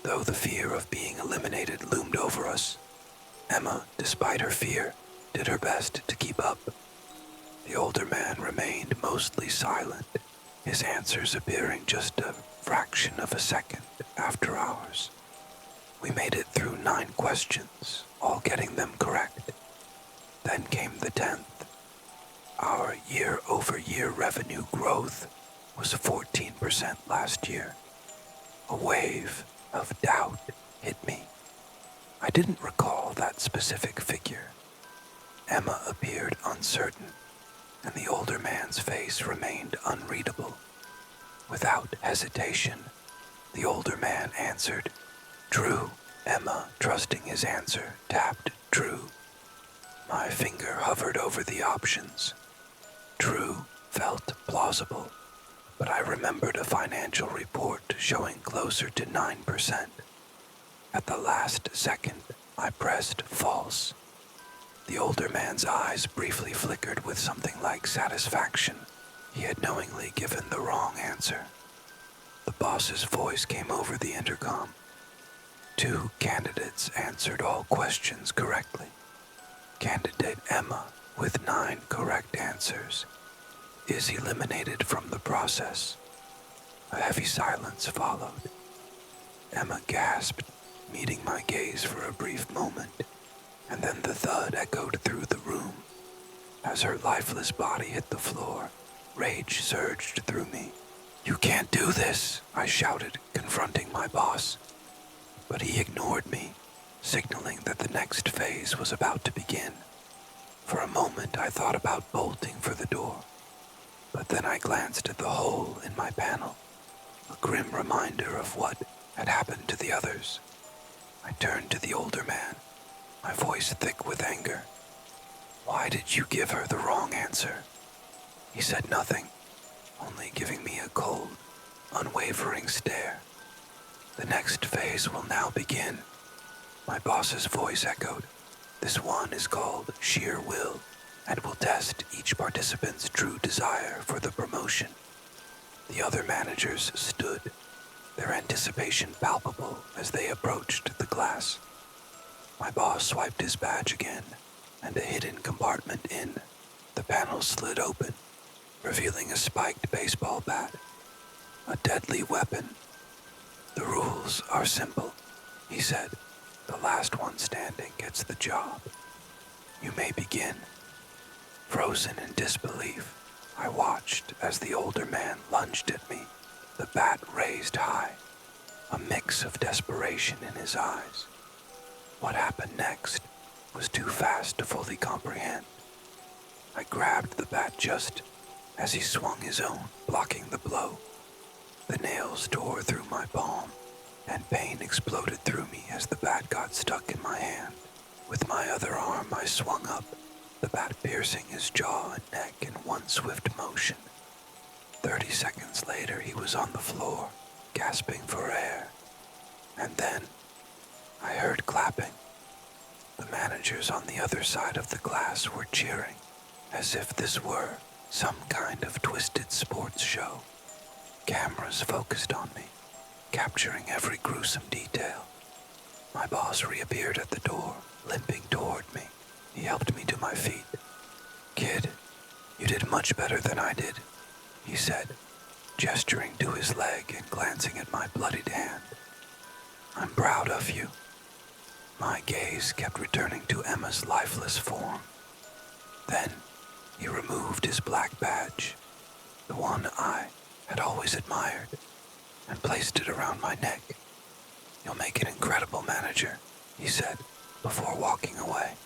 though the fear of being eliminated loomed over us. Emma, despite her fear, did her best to keep up. The older man remained mostly silent, his answers appearing just a fraction of a second after ours. We made it through 9 questions, all getting them correct. Then came the 10th. Our year-over-year revenue growth was 14% last year. A wave of doubt hit me. I didn't recall that specific figure. Emma appeared uncertain, and the older man's face remained unreadable. Without hesitation, the older man answered, True. Emma, trusting his answer, tapped true. My finger hovered over the options. True felt plausible, but I remembered a financial report showing closer to 9%. At the last second, I pressed false. The older man's eyes briefly flickered with something like satisfaction. He had knowingly given the wrong answer. The boss's voice came over the intercom. 2 candidates answered all questions correctly. Candidate Emma, with 9 correct answers, is eliminated from the process. A heavy silence followed. Emma gasped, meeting my gaze for a brief moment, and then the thud echoed through the room. As her lifeless body hit the floor, rage surged through me. You can't do this, I shouted, confronting my boss. But he ignored me. signaling that the next phase was about to begin. For a moment I thought about bolting for the door, but then I glanced at the hole in my panel, a grim reminder of what had happened to the others. I turned to the older man, my voice thick with anger. "Why did you give her the wrong answer?" He said nothing, only giving me a cold, unwavering stare. "The next phase will now begin," my boss's voice echoed. "This one is called sheer will, and will test each participant's true desire for the promotion." The other managers stood, their anticipation palpable as they approached the glass. My boss swiped his badge again, and a hidden compartment in the panel slid open, revealing a spiked baseball bat, a deadly weapon. "The rules are simple," he said. "The last one standing gets the job. You may begin." Frozen in disbelief, I watched as the older man lunged at me, the bat raised high, a mix of desperation in his eyes. What happened next was too fast to fully comprehend. I grabbed the bat just as he swung his own, blocking the blow. The nails tore through my palm, and pain exploded through me as the bat got stuck in my hand. With my other arm I swung up, the bat piercing his jaw and neck in one swift motion. 30 seconds later he was on the floor, gasping for air. And then I heard clapping. The managers on the other side of the glass were cheering, as if this were some kind of twisted sports show. Cameras focused on me, capturing every gruesome detail. My boss reappeared at the door, limping toward me. He helped me to my feet. "Kid, you did much better than I did," he said, gesturing to his leg and glancing at my bloodied hand. "I'm proud of you." My gaze kept returning to Emma's lifeless form. Then he removed his black badge, the one I had always admired, and placed it around my neck. "You'll make an incredible manager," he said, before walking away.